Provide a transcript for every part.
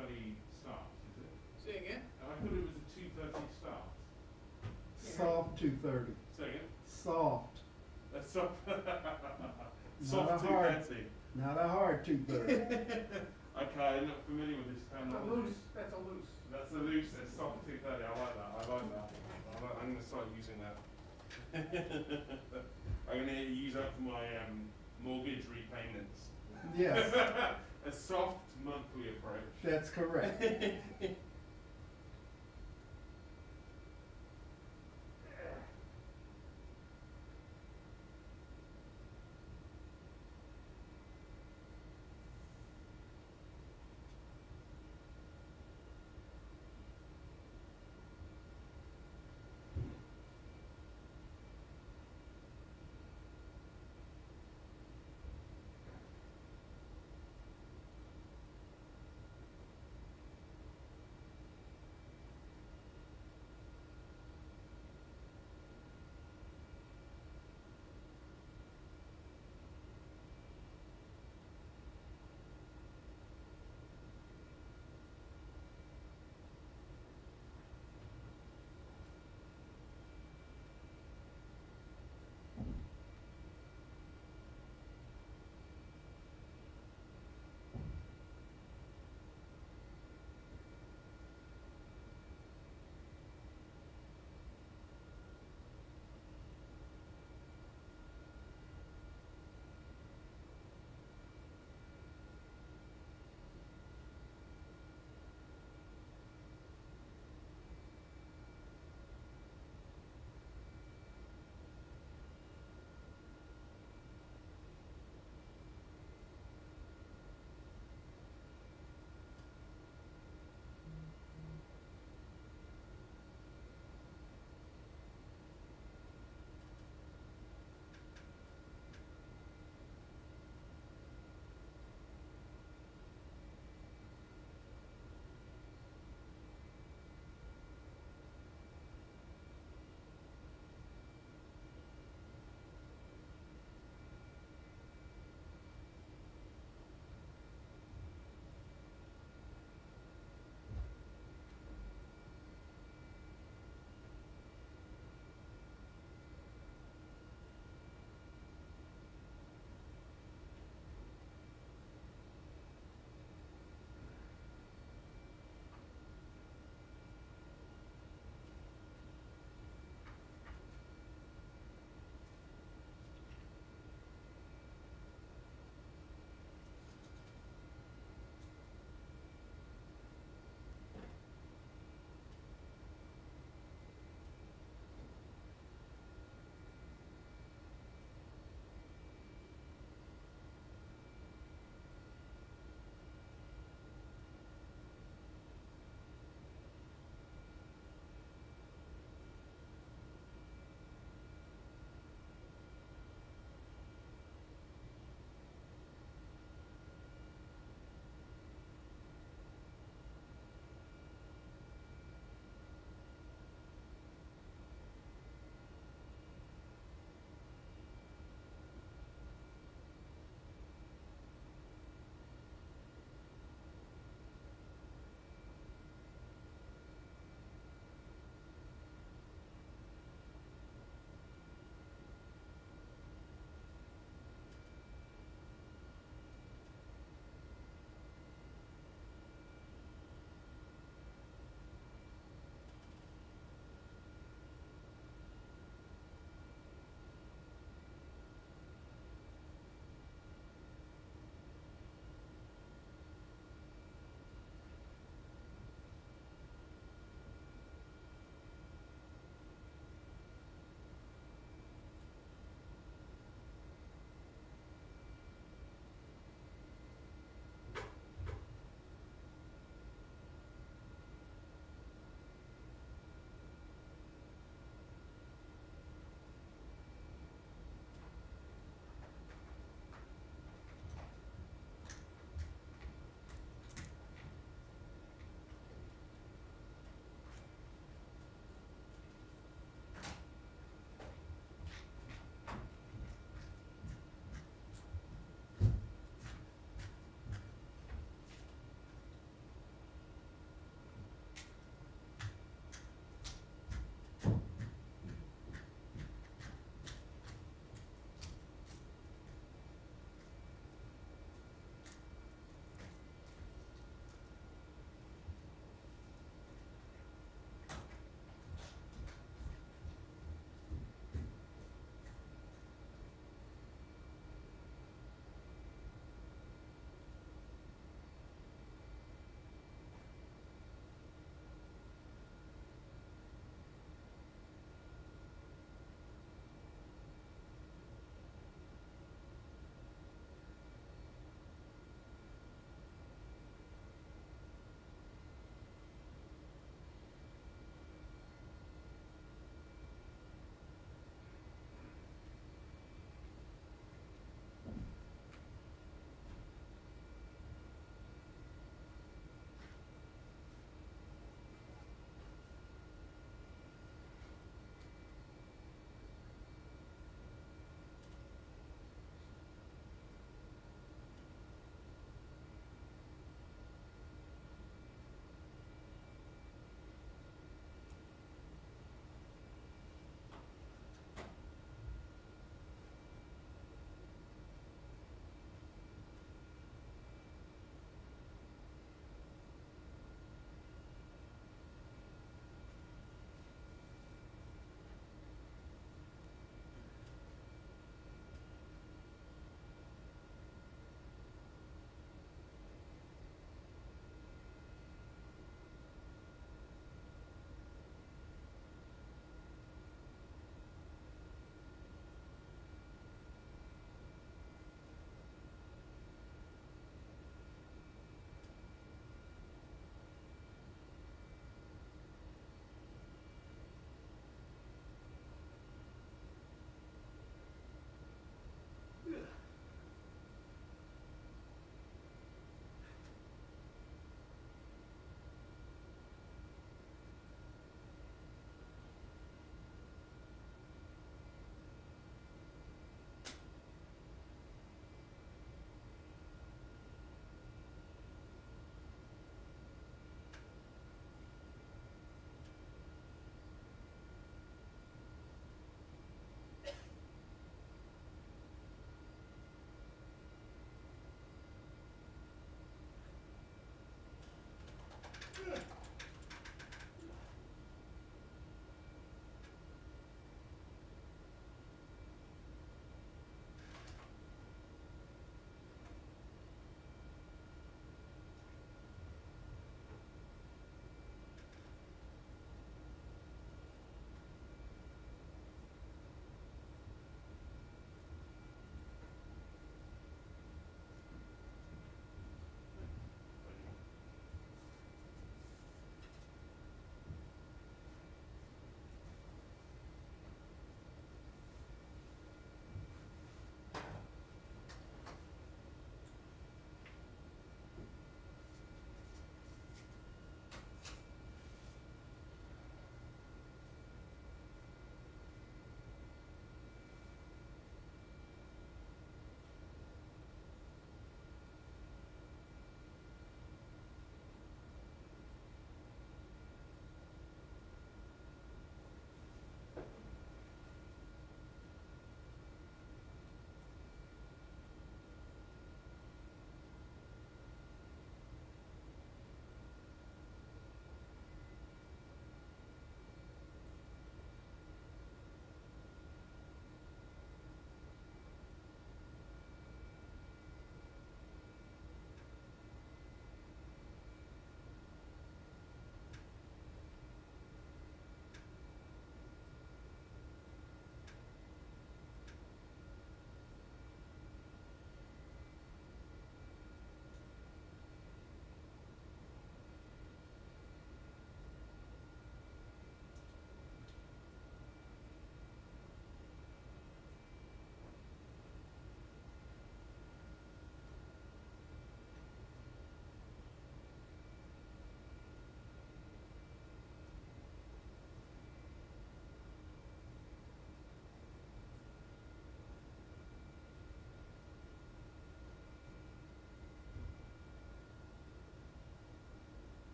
2:30 start, is it? Say again? I thought it was a 2:30 start. Soft 2:30. Say again? Soft. That's soft. Not a Soft hard. 2:30. Not a hard 2:30. Okay, I'm not familiar with this terminology. That's a loose. That's a loose, a soft 2:30. I like that. I'm going to start using that. I'm going to use that for my mortgage repayments. Yes, A soft monthly approach. that's correct.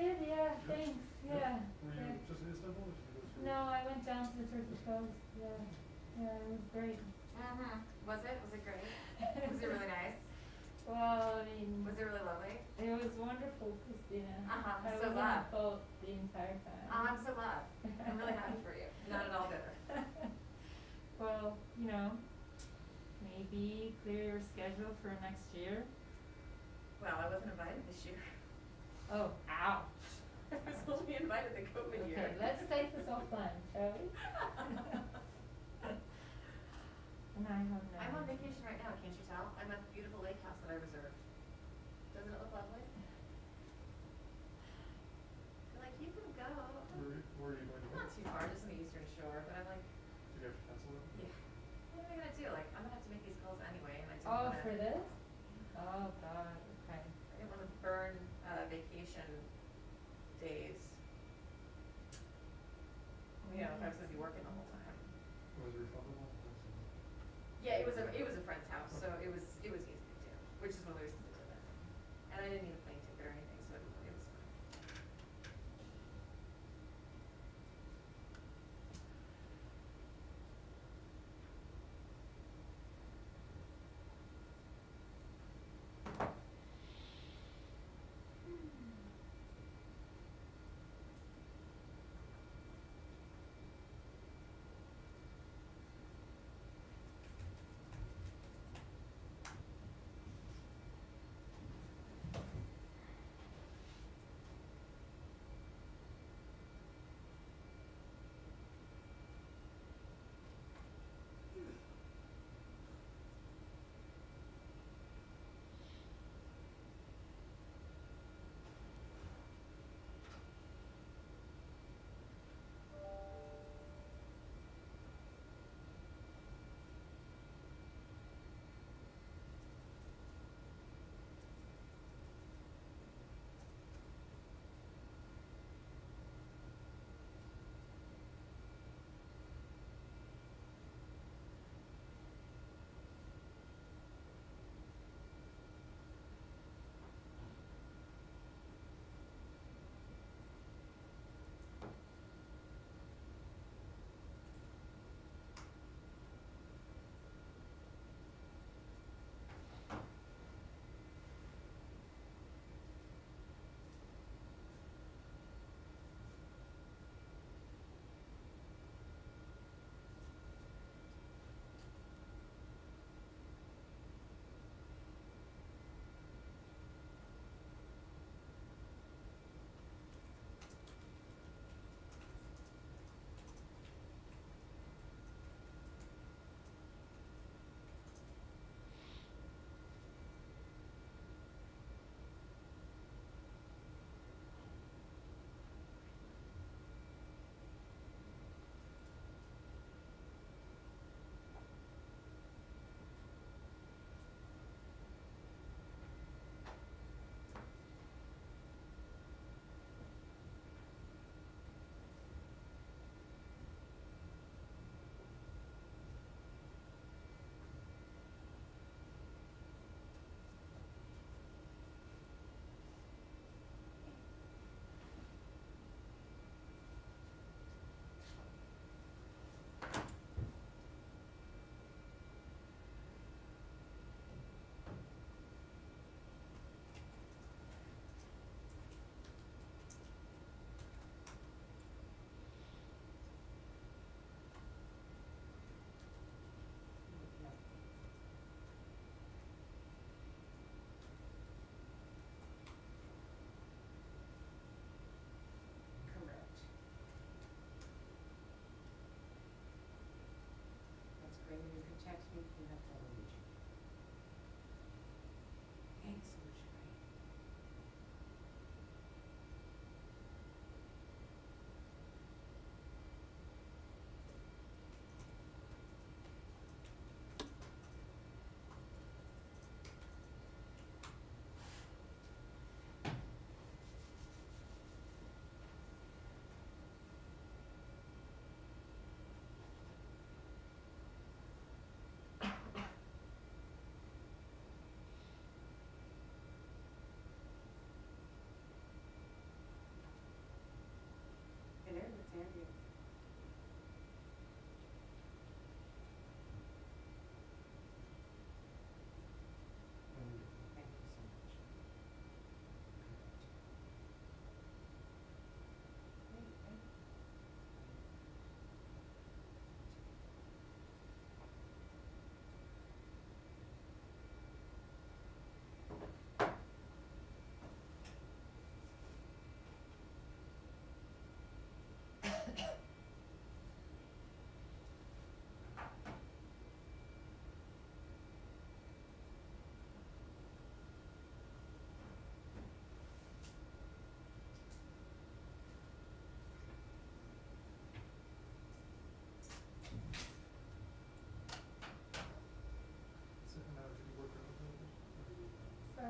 good, yeah, thanks, yeah. Were you yeah. just in Istanbul or did you go to? No, I went down to the Turkish coast, yeah. Yeah, it was great. Was it? Was it great? Was it really nice? Well, I mean, Was it really lovely? it was wonderful, Christina. I'm I so was on glad. the boat the entire time. I'm so glad. I'm really happy for you. Not at all bitter. Well, you know, maybe clear your schedule for next year. Well, I wasn't invited this year. Oh, ouch. I was only invited the COVID year. Okay, let's take this offline, shall we? And I have no. I'm on vacation right now, can't you tell? I'm at the beautiful lake house that I reserved. Doesn't it look lovely? They're like, you can go. Where are you going to go? Not too far, just on the eastern shore, but I'm like, Did you have to cancel it? yeah. What am I gonna do? Like, I'm gonna have to make these calls anyway, and I didn't Oh, wanna, for this? Oh, God, okay. I didn't wanna burn, vacation days. You know, if I was gonna be working the whole time. Was it refundable? Yeah, it was a friend's house, so it was easy to do, which is one of the reasons I did it. And I didn't need a plane ticket or anything, so it was fine.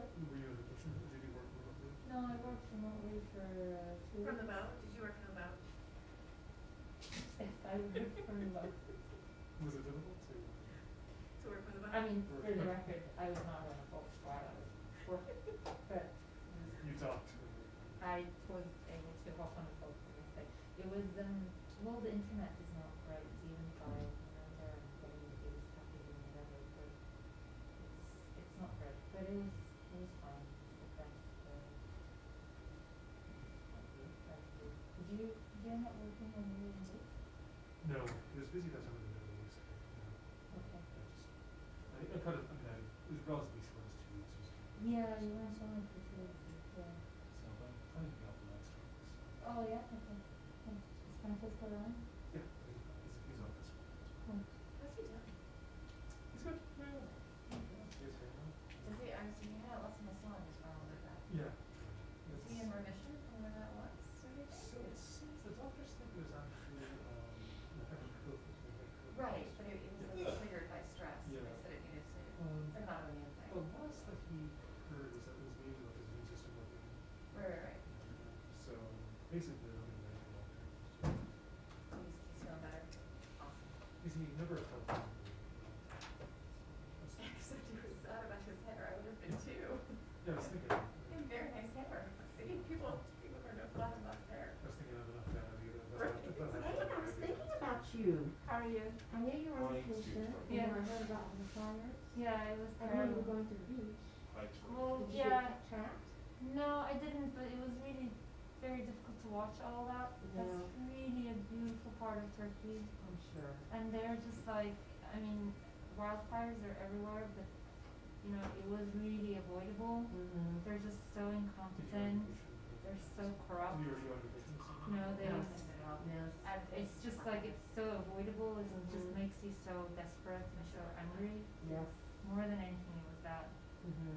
Sorry? Were you in a position, did you work remotely? No, I worked remotely for 2 weeks. From the boat, did you work from the boat? Yes, I worked from the boat. Was it difficult to? To work from the boat? I mean, for the record, I was not on a boat while I was working, but You talked. I was able to hop on a boat the next day. It was, well, the internet is not great, even if I remember getting it was happy and whatever, but it's not great. But it was fine. It's the best, Did you end up working on New Year's Eve? No, it was busy that time of the day, so, Okay. I kind of, I mean, it was relatively short, as 2 weeks or so. Yeah, you went on for 2 weeks, yeah. So I'm planning to be out the next week, so. Oh, yeah, okay. Is Francisco around? Yeah, he's on this one. Cool. What's he doing? He's good, yeah. He's here now. Does he, I was thinking, yeah, last time I saw him, he was around with that. Yeah. Is he in remission from where that was? So it seems the doctors think it was actually, having COVID. Right, but it was like triggered by stress. Yeah. They said it needed to, Um, it's not an immune thing. The last that he heard was that it was maybe like his immune system working. Right. So basically, I mean, medical doctor. He's feeling better. Awesome. He never felt that. Except he was sad about his hair. I would have been too. Yeah, I was thinking. He had very nice hair. See, people are no fun about hair. I was thinking of enough bad either. Right. Hey, I was thinking about you. How are you? I knew you were on Mine too, vacation, and Yeah. then I heard about the fires. Yeah, it was I know you were terrible. going to the beach. Well, Did you yeah. get trapped? No, I didn't, but it was really very difficult to watch all that. That's Yeah. really a beautiful part of Turkey. I'm sure. And they're just like, I mean, wildfires are everywhere, but, you know, it was really avoidable. Mm-hmm. They're just so incompetent. They're so corrupt. You were on vacation? You know, they, Yes. and it's just like, it's so avoidable, it just Mhm. makes you so desperate and so angry. Yes. More than anything, it was that. Mm-hmm.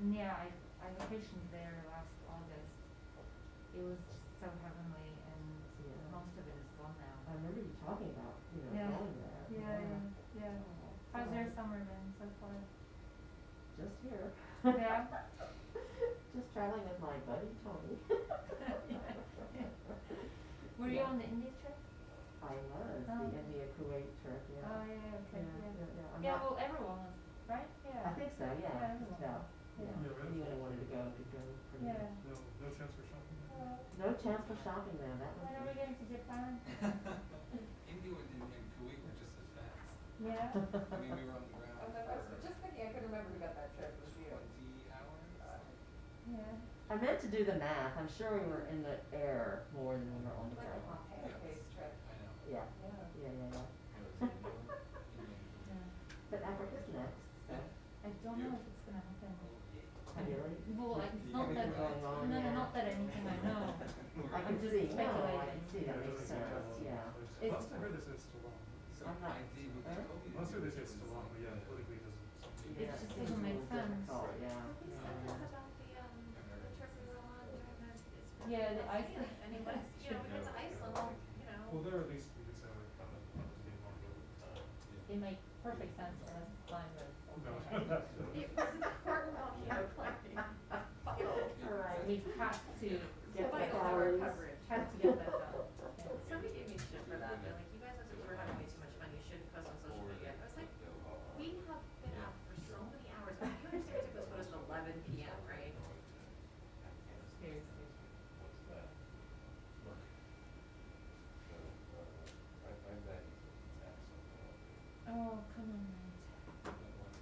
And yeah, I vacationed there last August. It was just so heavenly, and Yeah. most of it is gone I now. remember you talking about, Yeah. going there. Yeah. Oh, How's so your summer been so far? Just here. Yeah? Just traveling with my buddy Tony. Were you on the India trip? I was, Oh. the India Kuwait trip, yeah. Oh, yeah, okay, Yeah, yeah. I'm Yeah, not- well, everyone was, right? Yeah. I think so, Yeah, yeah, just everyone. about, Yeah. yeah. Yeah, right. Anyone who wanted to go could go for me. Yeah. No chance for shopping there? No chance for shopping there, that was. When are we going to Japan? India and Kuwait were just as fast. Yeah? I mean, we were on the ground. I was just thinking, I couldn't remember who got that trip. It was you. 20 hours. Yeah. I meant to do the math, I'm sure we were in the air more than we were on the Like a ground. Pompeo case trip. I know. Yeah, Yeah. yeah. Yeah. But Africa's next, so, I don't know if it's gonna happen. really. Well, it's not Everything that, going on no, there. not that anything I know. I I'm can just see, no, I speculating. can see, that makes sense, yeah. It's- Last I heard they said it's still on. So I'm not- I did what they Huh? told me. Last year they said it's still on, but yeah, politically it doesn't. It Yeah, just seems doesn't a make little sense. difficult, yeah. He said this about the trip we were on during the Israel Yeah, the Palestine, Iceland and he went, you know, we went to Iceland, well, you know. Well, there at least we could say like, being on the It makes perfect sense for us to climb the No. It was important volcano climbing. Vital. Alright. We have to Get the Vital for calories. coverage. have to get that done. Yeah. Somebody gave me shit for that. They're like, you guys were having way too much fun. You shouldn't post on social media. I was like, we have been out for so many hours. You understand we took those photos at 11 p.m., right? Seriously. Oh, come on, mate.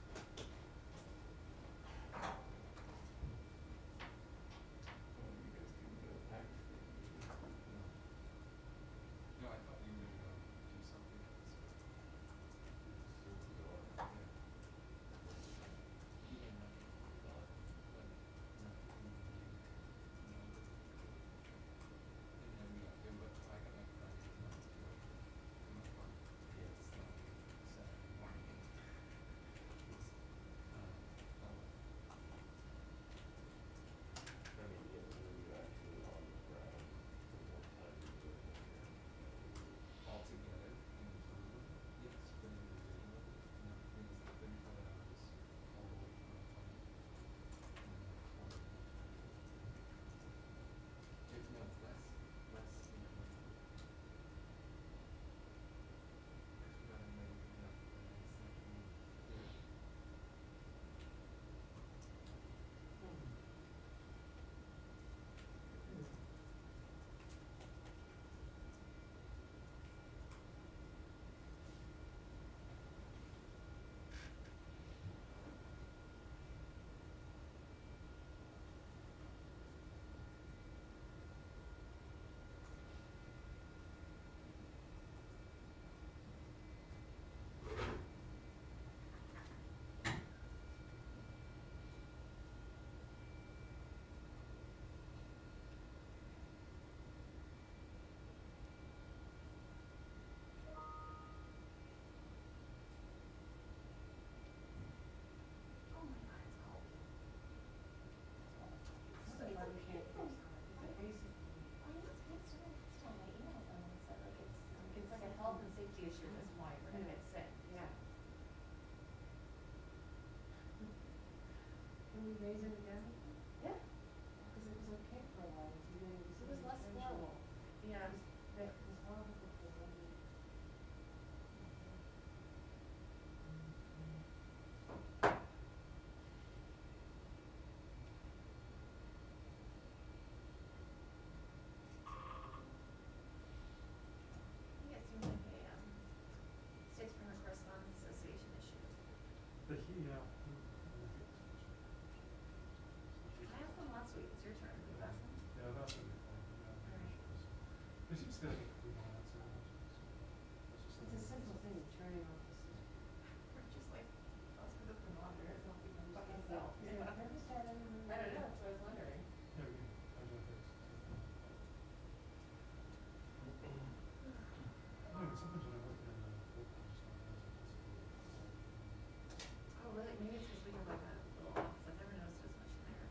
issue at this point, we're gonna get sick, yeah. Can we raise it again? Yeah. Because it was okay for a while, and then It was less horrible, yeah. It was horrible before, wasn't it? I think it seems like a, Statesboro Correspondence Association issue. But he, yeah. I asked them last week, it's your turn, you asked them? Yeah, that's gonna be fine, yeah. Alright. It seems to be pretty on that side. It's a simple thing, turning off the system. We're just like, let's put the thermometer, it's not even fucking Is self. there a thermostat in the room? I don't know, that's what I was wondering. Yeah, we can, I don't think so. No, but sometimes when I look in the book, I'm just not as Oh, really? Maybe it's because we have like a little office, I've never noticed as much in there. yeah.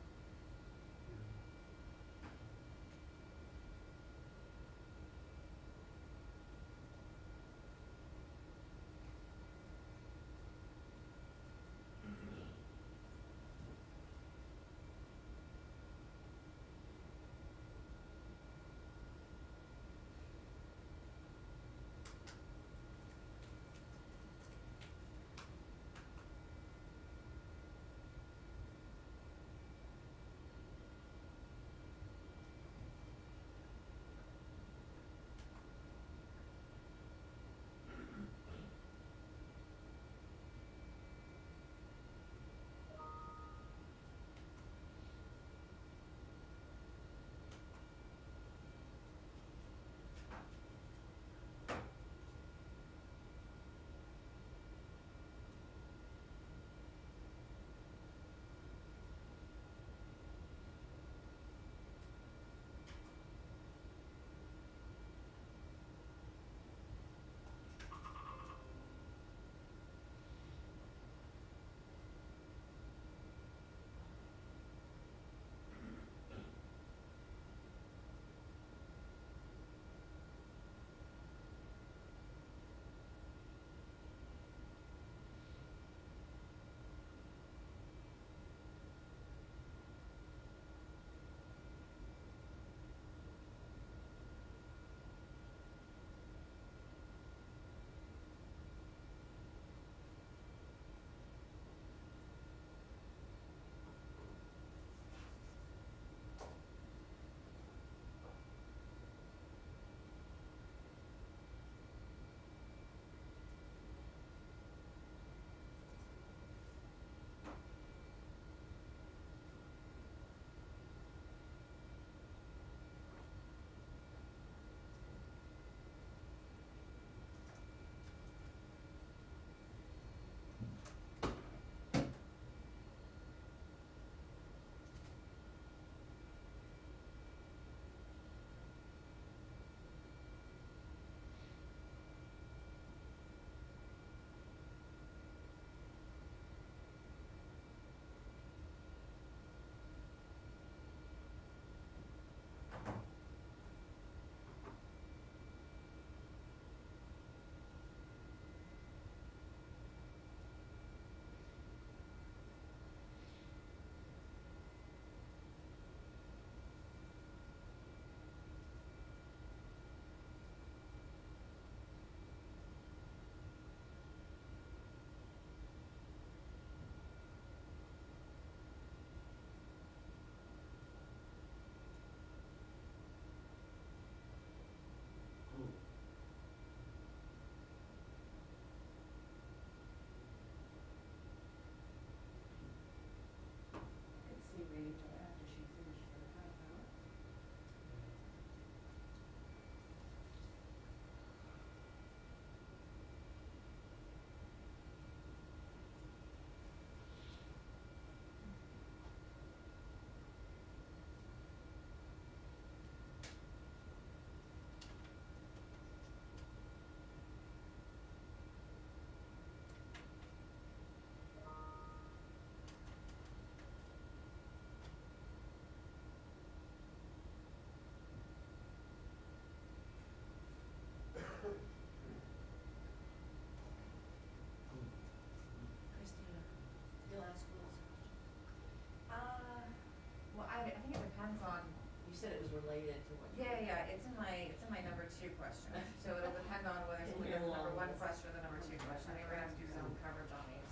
said it was related to what. Yeah, it's in my number 2 question. So it'll depend on whether someone gets the number 1 question or the number 2 question. I think we're gonna have to do some coverage on these.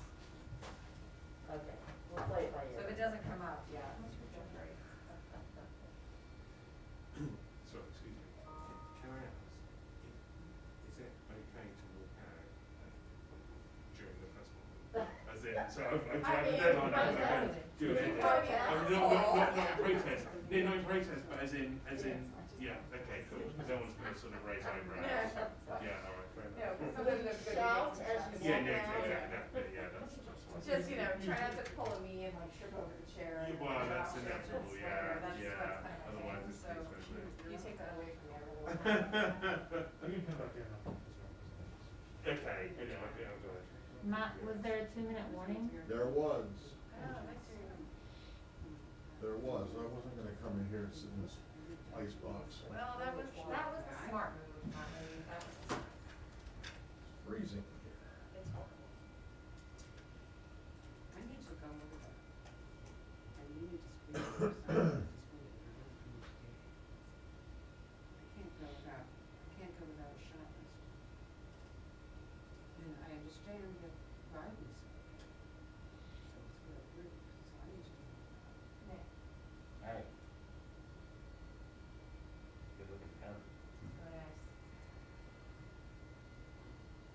Okay, we'll play it by So ear. if it doesn't come up, yeah. So, excuse me, can I ask, is it okay to walk out during the press conference? As in, so I do have a deadline now, so I can do it. Not protest, no protest, but as in, yeah, okay, cool. I don't want to sort of raise eyebrows. Yeah, all right, fair enough. Sometimes there's good Shout meetings. as you Yeah, walk out. exactly, yeah, that's fine. Just, try not to pull a me and like trip over the chair. And Well, that's shit, inevitable, that's yeah, that's yeah, kind of my otherwise thing. it's So especially. you take that away from me, I really want to. You can come back in after this representation. Okay, yeah, go ahead. Matt, was there a 2-minute warning? There was. Oh, nice to hear. There was. I wasn't gonna come in here and sit in this ice box. Well, that was a smart move, not maybe, that was a smart. Freezing. It's horrible. I need to go over there. And you need to screen it yourself. I can't go without a shot list. And I understand that Biden's okay. So it's real weird, so I need to go. Yeah. Hey. Good looking town. Very nice.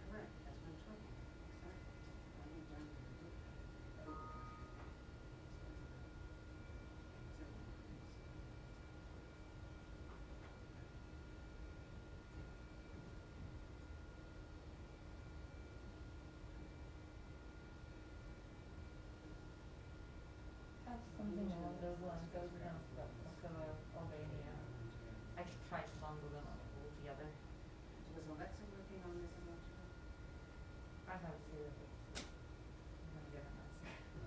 Correct, that's what I'm talking about, exactly. I need down there to look at it. Have something along those lines, those down, Albania. I tried to bundle them up together. Was Alexa working on this a lot ago? I have zero. I'm gonna get an answer.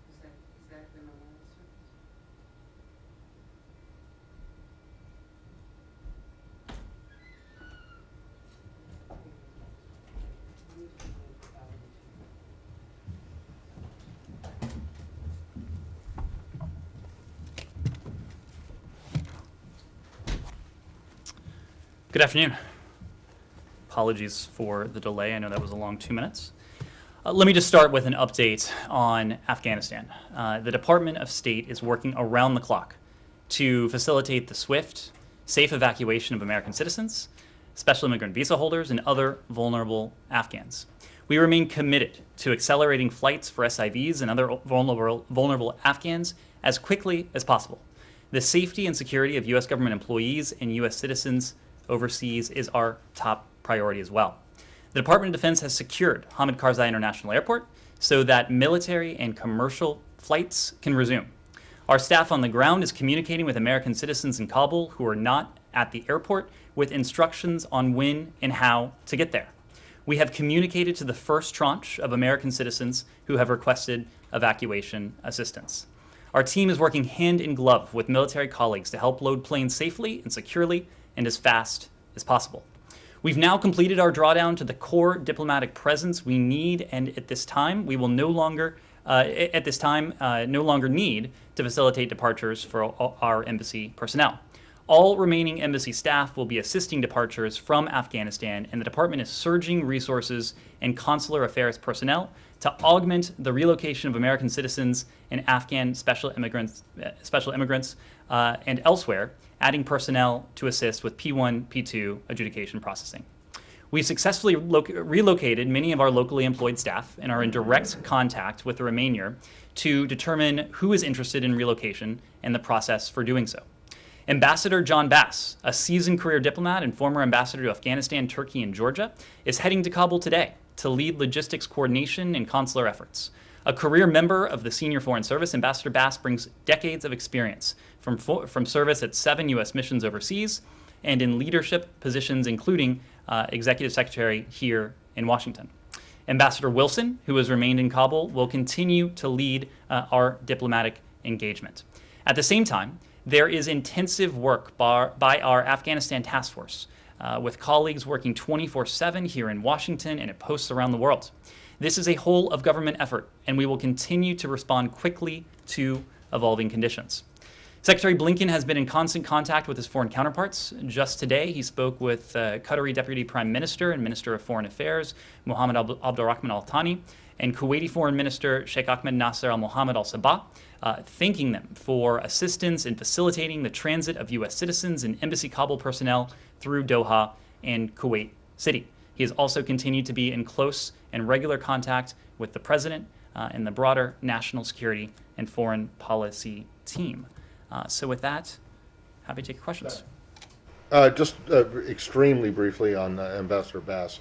Is that gonna last service? Good afternoon. Apologies for the delay. I know that was a long 2 minutes. Let me just start with an update on Afghanistan. The Department of State is working around the clock to facilitate the swift, safe evacuation of American citizens, special immigrant visa holders, and other vulnerable Afghans. We remain committed to accelerating flights for SIVs and other vulnerable Afghans as quickly as possible. The safety and security of U.S. government employees and U.S. citizens overseas is our top priority as well. The Department of Defense has secured Hamid Karzai International Airport so that military and commercial flights can resume. Our staff on the ground is communicating with American citizens in Kabul who are not at the airport with instructions on when and how to get there. We have communicated to the first tranche of American citizens who have requested evacuation assistance. Our team is working hand in glove with military colleagues to help load planes safely and securely and as fast as possible. We've now completed our drawdown to the core diplomatic presence we need, and at this time, we will no longer need to facilitate departures for our embassy personnel. All remaining embassy staff will be assisting departures from Afghanistan, and the department is surging resources and consular affairs personnel to augment the relocation of American citizens and Afghan special immigrants and elsewhere, adding personnel to assist with P1, P2 adjudication processing. We've successfully relocated many of our locally employed staff and are in direct contact with the remainder to determine who is interested in relocation and the process for doing so. Ambassador John Bass, a seasoned career diplomat and former ambassador to Afghanistan, Turkey, and Georgia, is heading to Kabul today to lead logistics coordination and consular efforts. A career member of the Senior Foreign Service, Ambassador Bass brings decades of experience from service at 7 U.S. missions overseas and in leadership positions, including Executive Secretary here in Washington. Ambassador Wilson, who has remained in Kabul, will continue to lead our diplomatic engagement. At the same time, there is intensive work by our Afghanistan task force, with colleagues working 24/7 here in Washington and at posts around the world. This is a whole of government effort, and we will continue to respond quickly to evolving conditions. Secretary Blinken has been in constant contact with his foreign counterparts. Just today, he spoke with Qatari Deputy Prime Minister and Minister of Foreign Affairs, Mohammed Abdulrahman Al Thani, and Kuwaiti Foreign Minister Sheikh Ahmed Nasser Al Mohammed Al Sabah, thanking them for assistance in facilitating the transit of U.S. citizens and Embassy Kabul personnel through Doha and Kuwait City. He has also continued to be in close and regular contact with the President and the broader national security and foreign policy team. So with that, happy to take your questions. Just extremely briefly on Ambassador Bass.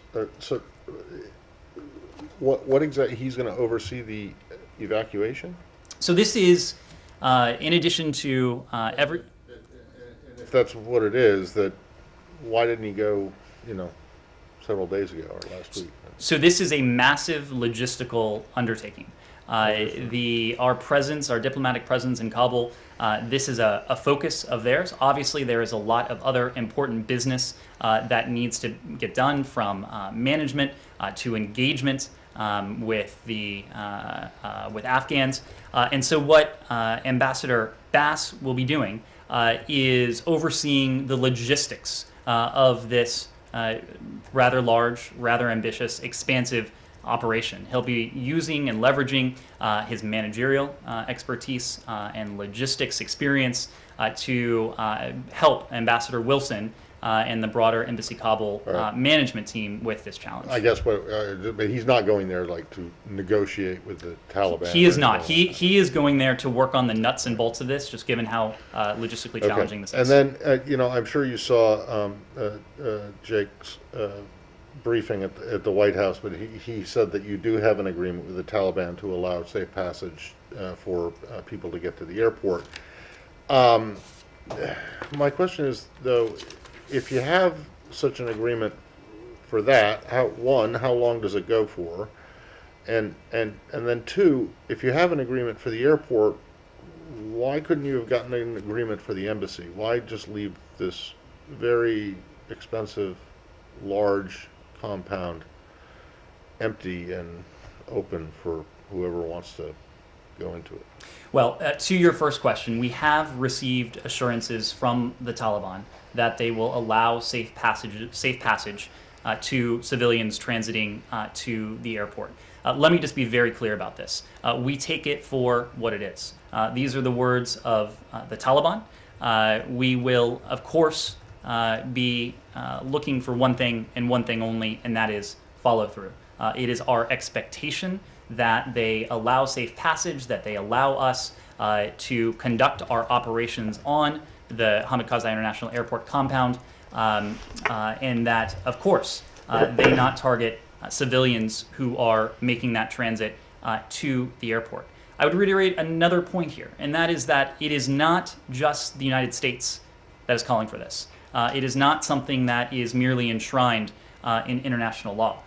What exactly, he's going to oversee the evacuation? So this is, in addition to every... If that's what it is, that why didn't he go, several days ago or last week? So this is a massive logistical undertaking. Our presence, our diplomatic presence in Kabul, this is a focus of theirs. Obviously, there is a lot of other important business that needs to get done, from management to engagement with Afghans. And so what Ambassador Bass will be doing is overseeing the logistics of this rather large, rather ambitious, expansive operation. He'll be using and leveraging his managerial expertise and logistics experience to help Ambassador Wilson and the broader Embassy Kabul management team with this challenge. I guess, but he's not going there to negotiate with the Taliban. He is not. He is going there to work on the nuts and bolts of this, just given how logistically challenging this is. And then, I'm sure you saw Jake's briefing at the White House, but he said that you do have an agreement with the Taliban to allow safe passage for people to get to the airport. My question is, though, if you have such an agreement for that, how long does it go for? And then two, if you have an agreement for the airport, why couldn't you have gotten an agreement for the embassy? Why just leave this very expensive, large compound empty and open for whoever wants to go into it? Well, to your first question, we have received assurances from the Taliban that they will allow safe passage to civilians transiting to the airport. Let me just be very clear about this. We take it for what it is. These are the words of the Taliban. We will, of course, be looking for one thing and one thing only, and that is follow through. It is our expectation that they allow safe passage, that they allow us to conduct our operations on the Hamid Karzai International Airport compound, and that, of course, they not target civilians who are making that transit to the airport. I would reiterate another point here, and that is that it is not just the United States that is calling for this. It is not something that is merely enshrined in international law.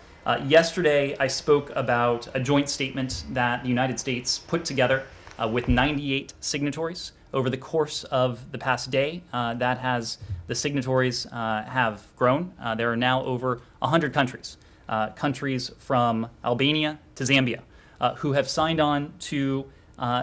Yesterday, I spoke about a joint statement that the United States put together with 98 signatories over the course of the past day. The signatories have grown. There are now over 100 countries, countries from Albania to Zambia, who have signed on to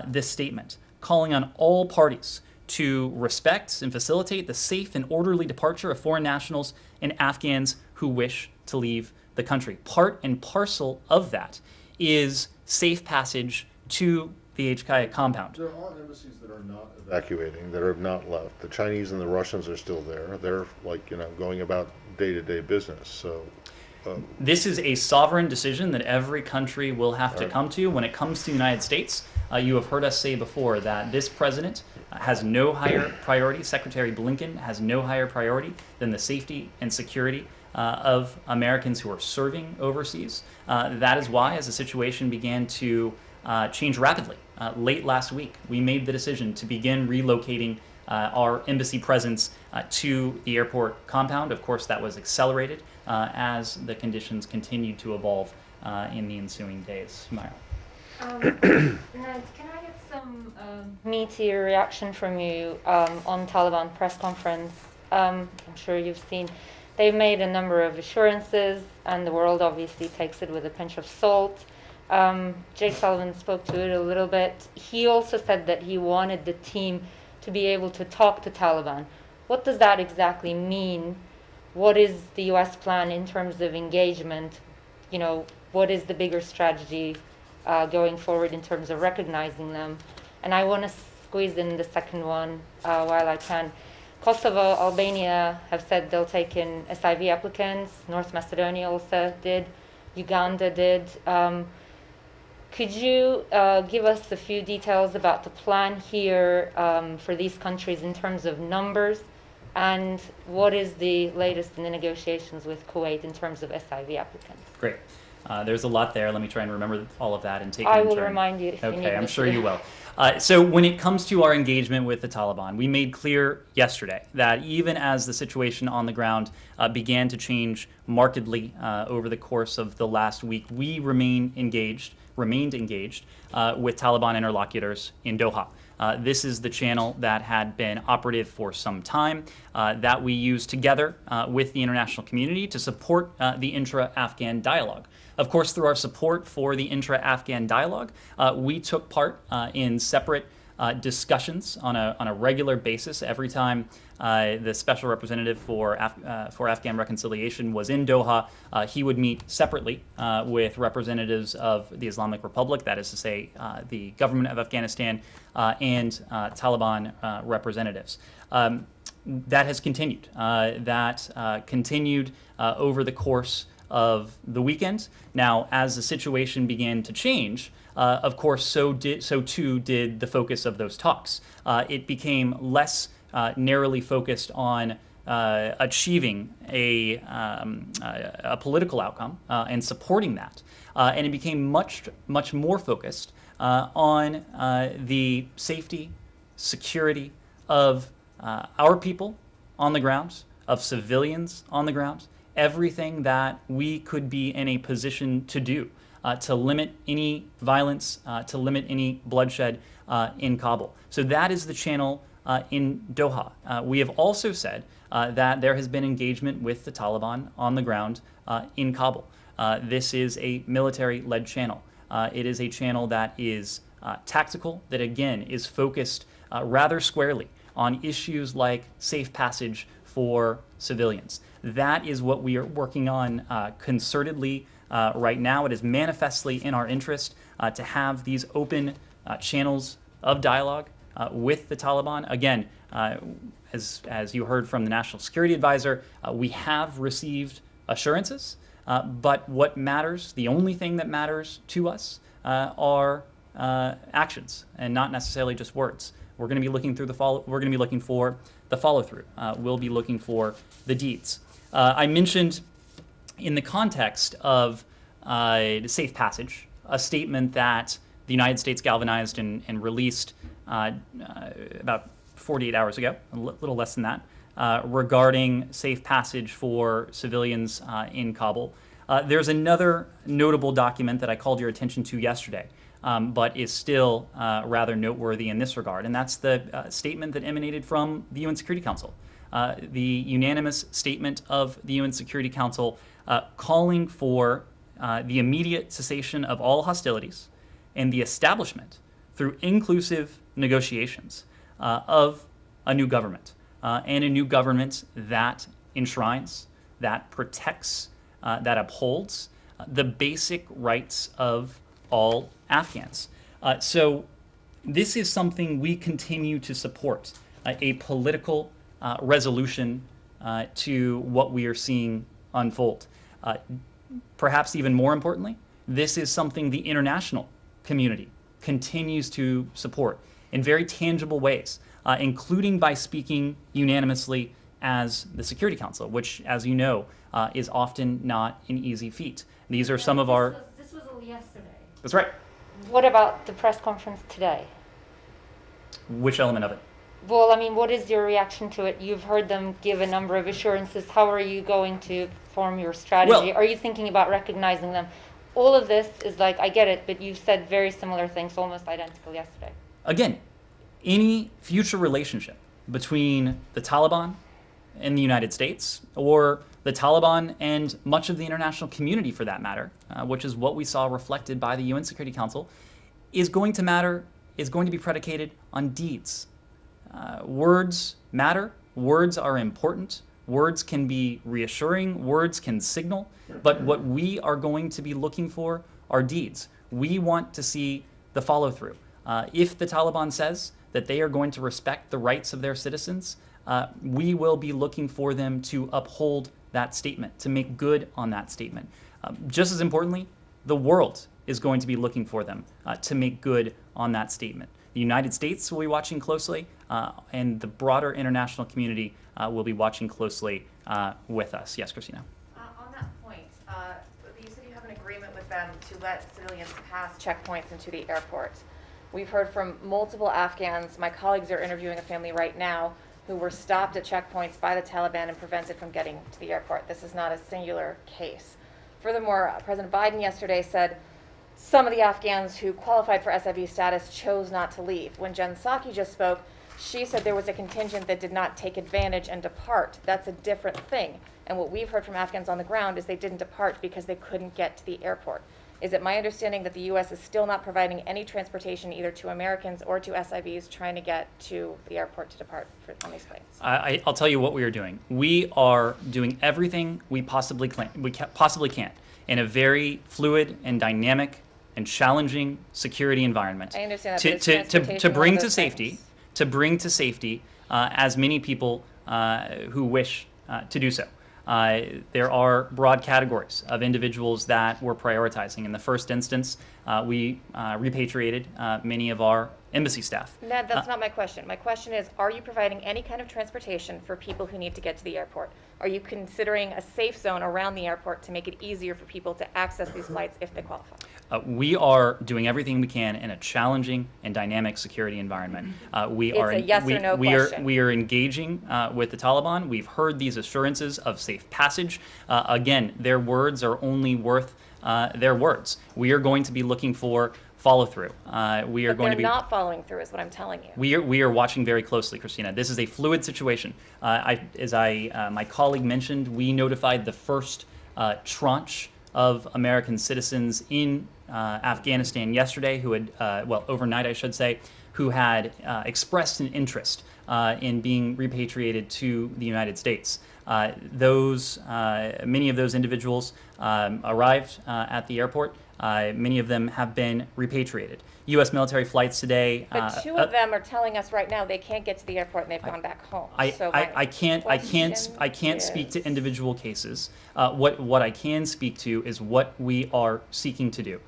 this statement, calling on all parties to respect and facilitate the safe and orderly departure of foreign nationals and Afghans who wish to leave the country. Part and parcel of that is safe passage to the HKIA compound. There are embassies that are not evacuating, that have not left. The Chinese and the Russians are still there. They're going about day-to-day business. So this is a sovereign decision that every country will have to come to. When it comes to the United States, you have heard us say before that this president has no higher priority. Secretary Blinken has no higher priority than the safety and security of Americans who are serving overseas. That is why, as the situation began to change rapidly, late last week, we made the decision to begin relocating our embassy presence to the airport compound. Of course, that was accelerated as the conditions continued to evolve in the ensuing days. Myra. Can I get some meaty reaction from you on Taliban press conference. I'm sure you've seen. They've made a number of assurances, and the world obviously takes it with a pinch of salt. Jake Sullivan spoke to it a little bit. He also said that he wanted the team to be able to talk to Taliban. What does that exactly mean? What is the U.S. plan in terms of engagement? You know, what is the bigger strategy going forward in terms of recognizing them? And I want to squeeze in the second one while I can. Kosovo, Albania have said they'll take in SIV applicants. North Macedonia also did. Uganda did. Could you give us a few details about the plan here for these countries in terms of numbers? And what is the latest in the negotiations with Kuwait in terms of SIV applicants? Great. There's a lot there. Let me try and remember all of that and take it I in will turn. remind you if you need Okay, I'm me sure to. you will. So when it comes to our engagement with the Taliban, we made clear yesterday that even as the situation on the ground began to change markedly over the course of the last week, we remained engaged with Taliban interlocutors in Doha. This is the channel that had been operative for some time that we use together with the international community to support the intra-Afghan dialogue. Of course, through our support for the intra-Afghan dialogue, we took part in separate discussions on a regular basis. Every time the special representative for Afghan reconciliation was in Doha, he would meet separately with representatives of the Islamic Republic, that is to say, the government of Afghanistan, and Taliban representatives. That has continued. That continued over the course of the weekend. Now, as the situation began to change, of course, so too did the focus of those talks. It became less narrowly focused on achieving a political outcome and supporting that, and it became much more focused on the safety, security of our people on the ground, of civilians on the ground, everything that we could be in a position to do to limit any violence, to limit any bloodshed in Kabul. So that is the channel in Doha. We have also said that there has been engagement with the Taliban on the ground in Kabul. This is a military-led channel. It is a channel that is tactical, that again is focused rather squarely on issues like safe passage for civilians. That is what we are working on concertedly right now. It is manifestly in our interest to have these open channels of dialogue with the Taliban. Again, as you heard from the National Security Advisor, we have received assurances, but what matters, the only thing that matters to us, are actions and not necessarily just words. We're going to be looking through we're going to be looking for the follow-through. We'll be looking for the deeds. I mentioned in the context of safe passage, a statement that the United States galvanized and released about 48 hours ago, a little less than that, regarding safe passage for civilians in Kabul. There's another notable document that I called your attention to yesterday, but is still rather noteworthy in this regard, and that's the statement that emanated from the UN Security Council. The unanimous statement of the UN Security Council calling for the immediate cessation of all hostilities and the establishment, through inclusive negotiations, of a new government, and a new government that enshrines, that protects, that upholds the basic rights of all Afghans. So this is something we continue to support, a political resolution to what we are seeing unfold. Perhaps even more importantly, this is something the international community continues to support in very tangible ways, including by speaking unanimously as the Security Council, which, as you know, is often not an easy feat. These are some of our... This was all yesterday. That's right. What about the press conference today? Which element of it? Well, I mean, what is your reaction to it? You've heard them give a number of assurances. How are you going to form your strategy? Are you thinking about recognizing them? All of this is like, I get it, but you've said very similar things, almost identical yesterday. again, any future relationship between the Taliban and the United States, or the Taliban and much of the international community for that matter, which is what we saw reflected by the UN Security Council, is going to be predicated on deeds. Words matter, words are important, words can be reassuring, words can signal, but what we are going to be looking for are deeds. We want to see the follow through. If the Taliban says that they are going to respect the rights of their citizens, we will be looking for them to uphold that statement, to make good on that statement. Just as importantly, the world is going to be looking for them to make good on that statement. The United States will be watching closely, and the broader international community will be watching closely with us. Yes, Christina? On that point, you said you have an agreement with them to let civilians pass checkpoints into the airport. We've heard from multiple Afghans. My colleagues are interviewing a family right now who were stopped at checkpoints by the Taliban and prevented from getting to the airport. This is not a singular case. Furthermore, President Biden yesterday said some of the Afghans who qualified for SIV status chose not to leave. When Jen Psaki just spoke, she said there was a contingent that did not take advantage and depart. That's a different thing. And what we've heard from Afghans on the ground is they didn't depart because they couldn't get to the airport. Is it my understanding that the U.S. is still not providing any transportation either to Americans or to SIVs trying to get to the airport to depart on these planes? I'll tell you what we are doing. We are doing everything we possibly can in a very fluid and dynamic and challenging security environment. I understand that, to bring to safety, as many people who wish to do so. There are broad categories of individuals that we're prioritizing. In the first instance, we repatriated many of our embassy staff. Ned, that's not my question. My question is, are you providing any kind of transportation for people who need to get to the airport? Are you considering a safe zone around the airport to make it easier for people to access these flights if they qualify? We are doing everything we can in a challenging and dynamic security environment. We It's a yes or no question. We are engaging with the Taliban. We've heard these assurances of safe passage. Again, their words are only worth their words. We are going to be looking for follow through. We are But going to they're be not following through is what I'm telling you. We are watching very closely, Christina. This is a fluid situation. My colleague mentioned, we notified the first tranche of American citizens in Afghanistan yesterday who had, overnight I should say, who had expressed an interest in being repatriated to the United States. Many of those individuals arrived at the airport. Many of them have been repatriated. U.S. military flights today. But two of them are telling us right now they can't get to the airport and they've gone back home. I can't speak to individual cases. What I can speak to is what we are seeking to do.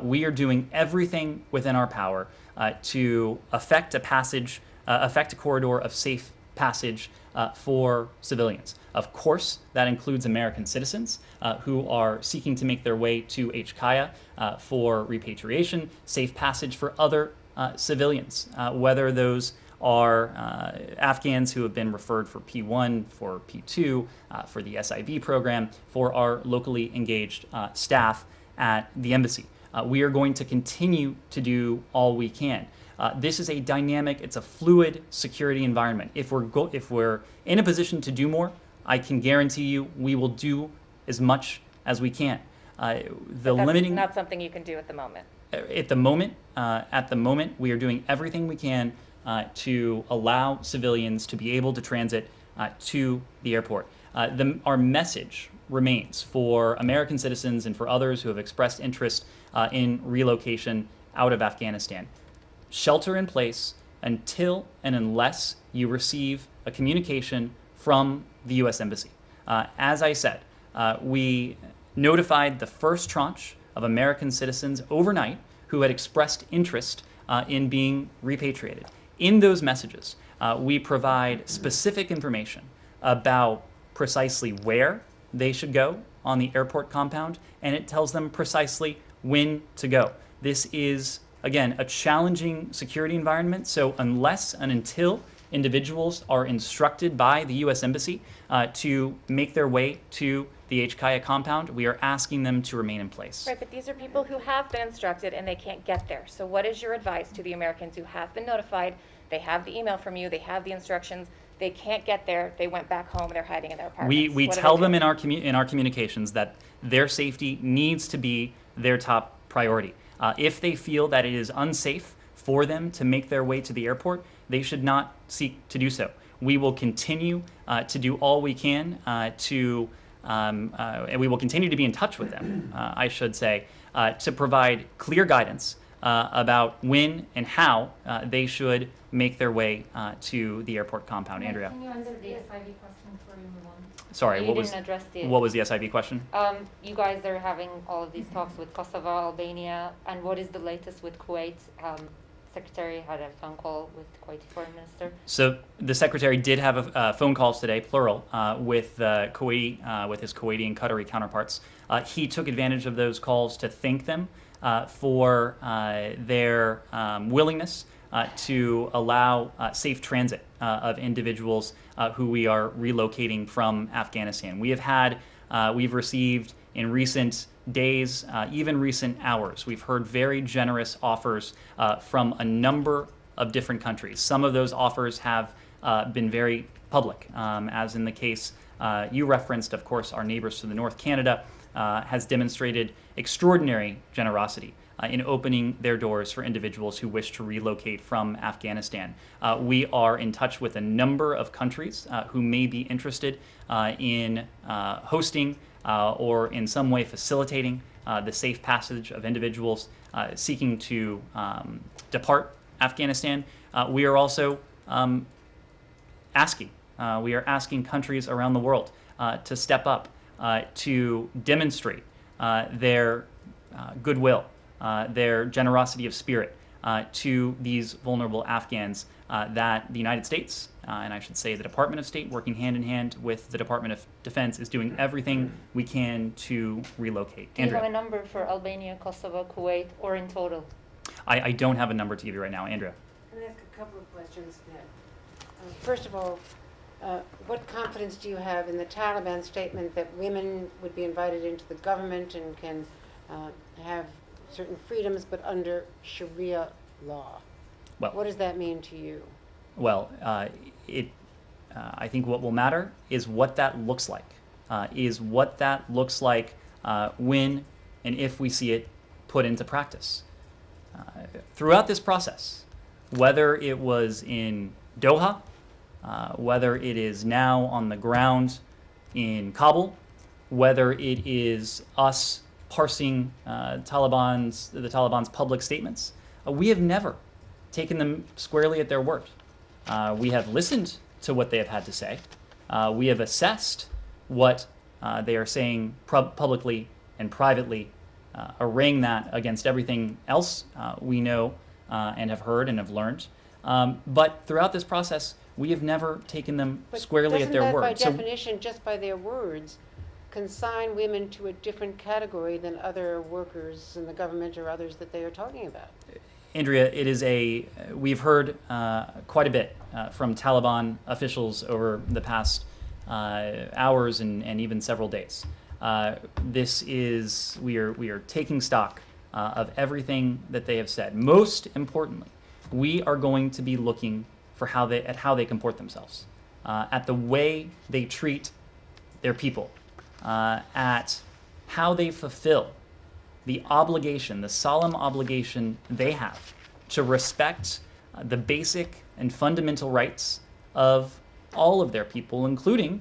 We are doing everything within our power to effect a corridor of safe passage for civilians. Of course, that includes American citizens who are seeking to make their way to HKIA for repatriation, safe passage for other civilians, whether those are Afghans who have been referred for P1, for P2, for the SIV program, for our locally engaged staff at the embassy. We are going to continue to do all we can. This is a dynamic, it's a fluid security environment. If we're in a position to do more, I can guarantee you we will do as much as we can. That's not something you can do at the moment. At the moment, we are doing everything we can to allow civilians to be able to transit to the airport. Our message remains for American citizens and for others who have expressed interest in relocation out of Afghanistan. Shelter in place until and unless you receive a communication from the U.S. Embassy. As I said, we notified the first tranche of American citizens overnight who had expressed interest in being repatriated. In those messages, we provide specific information about precisely where they should go on the airport compound, and it tells them precisely when to go. This is, again, a challenging security environment, so unless and until individuals are instructed by the U.S. Embassy to make their way to the HKIA compound, we are asking them to remain in place. Right, but these are people who have been instructed and they can't get there. So what is your advice to the Americans who have been notified, they have the email from you, they have the instructions, they can't get there, they went back home, they're hiding in their apartments? We What do tell they them do? in our communications that their safety needs to be their top priority. If they feel that it is unsafe for them to make their way to the airport, they should not seek to do so. We will continue to do all we can and we will continue to be in touch with them, I should say, to provide clear guidance about when and how they should make their way to the airport compound. Andrea, Can you answer the SIV question before we move on? sorry, You what didn't was address the. what was the SIV question? You guys are having all of these talks with Kosovo, Albania, and what is the latest with Kuwait? Secretary had a phone call with Kuwaiti Foreign Minister. So the secretary did have phone calls today, plural, with Kuwaiti, with his Kuwaiti and Qatari counterparts. He took advantage of those calls to thank them for their willingness to allow safe transit of individuals who we are relocating from Afghanistan. We've received in recent days, even recent hours, we've heard very generous offers from a number of different countries. Some of those offers have been very public, as in the case you referenced, of course, our neighbors to the north, Canada, has demonstrated extraordinary generosity in opening their doors for individuals who wish to relocate from Afghanistan. We are in touch with a number of countries who may be interested in hosting or in some way facilitating the safe passage of individuals seeking to depart Afghanistan. We are also asking countries around the world to step up to demonstrate their goodwill, their generosity of spirit to these vulnerable Afghans that the United States, and I should say the Department of State, working hand in hand with the Department of Defense, is doing everything we can to relocate. Do you have Andrea, a number for Albania, Kosovo, Kuwait, or in total? I don't have a number to give you right now. Andrea. I'm going to ask a couple of questions now. First of all, what confidence do you have in the Taliban statement that women would be invited into the government and can have certain freedoms but under Sharia law? Well, What does that mean to you? Well, I think what will matter is what that looks like. When and if we see it put into practice. Throughout this process, whether it was in Doha, whether it is now on the ground in Kabul, whether it is us parsing the Taliban's public statements, we have never taken them squarely at their word. We have listened to what they have had to say. We have assessed what they are saying publicly and privately, arraying that against everything else we know and have heard and have learned. But throughout this process, we have never taken them squarely at their word. Doesn't that, by definition, just by their words, consign women to a different category than other workers in the government or others that they are talking about? Andrea, we've heard quite a bit from Taliban officials over the past hours and even several days. We are taking stock of everything that they have said. Most importantly, we are going to be looking for how they comport themselves, at the way they treat their people, at how they fulfill the solemn obligation they have to respect the basic and fundamental rights of all of their people, including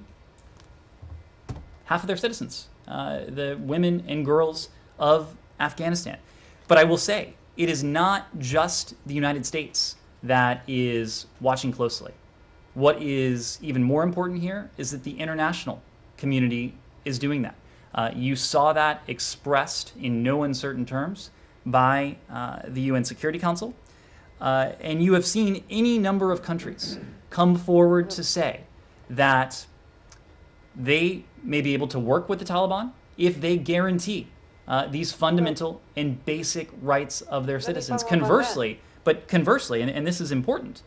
half of their citizens, the women and girls of Afghanistan. But I will say, it is not just the United States that is watching closely. What is even more important here is that the international community is doing that. You saw that expressed in no uncertain terms by the UN Security Council, and you have seen any number of countries come forward to say that they may be able to work with the Taliban if they guarantee these fundamental and basic rights of their citizens. Conversely, and this is important,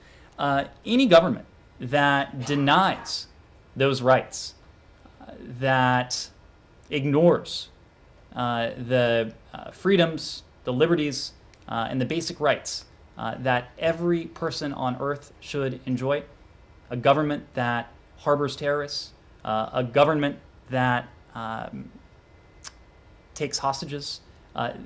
any government that denies those rights, that ignores the freedoms, the liberties, and the basic rights that every person on earth should enjoy, a government that harbors terrorists, a government that takes hostages, that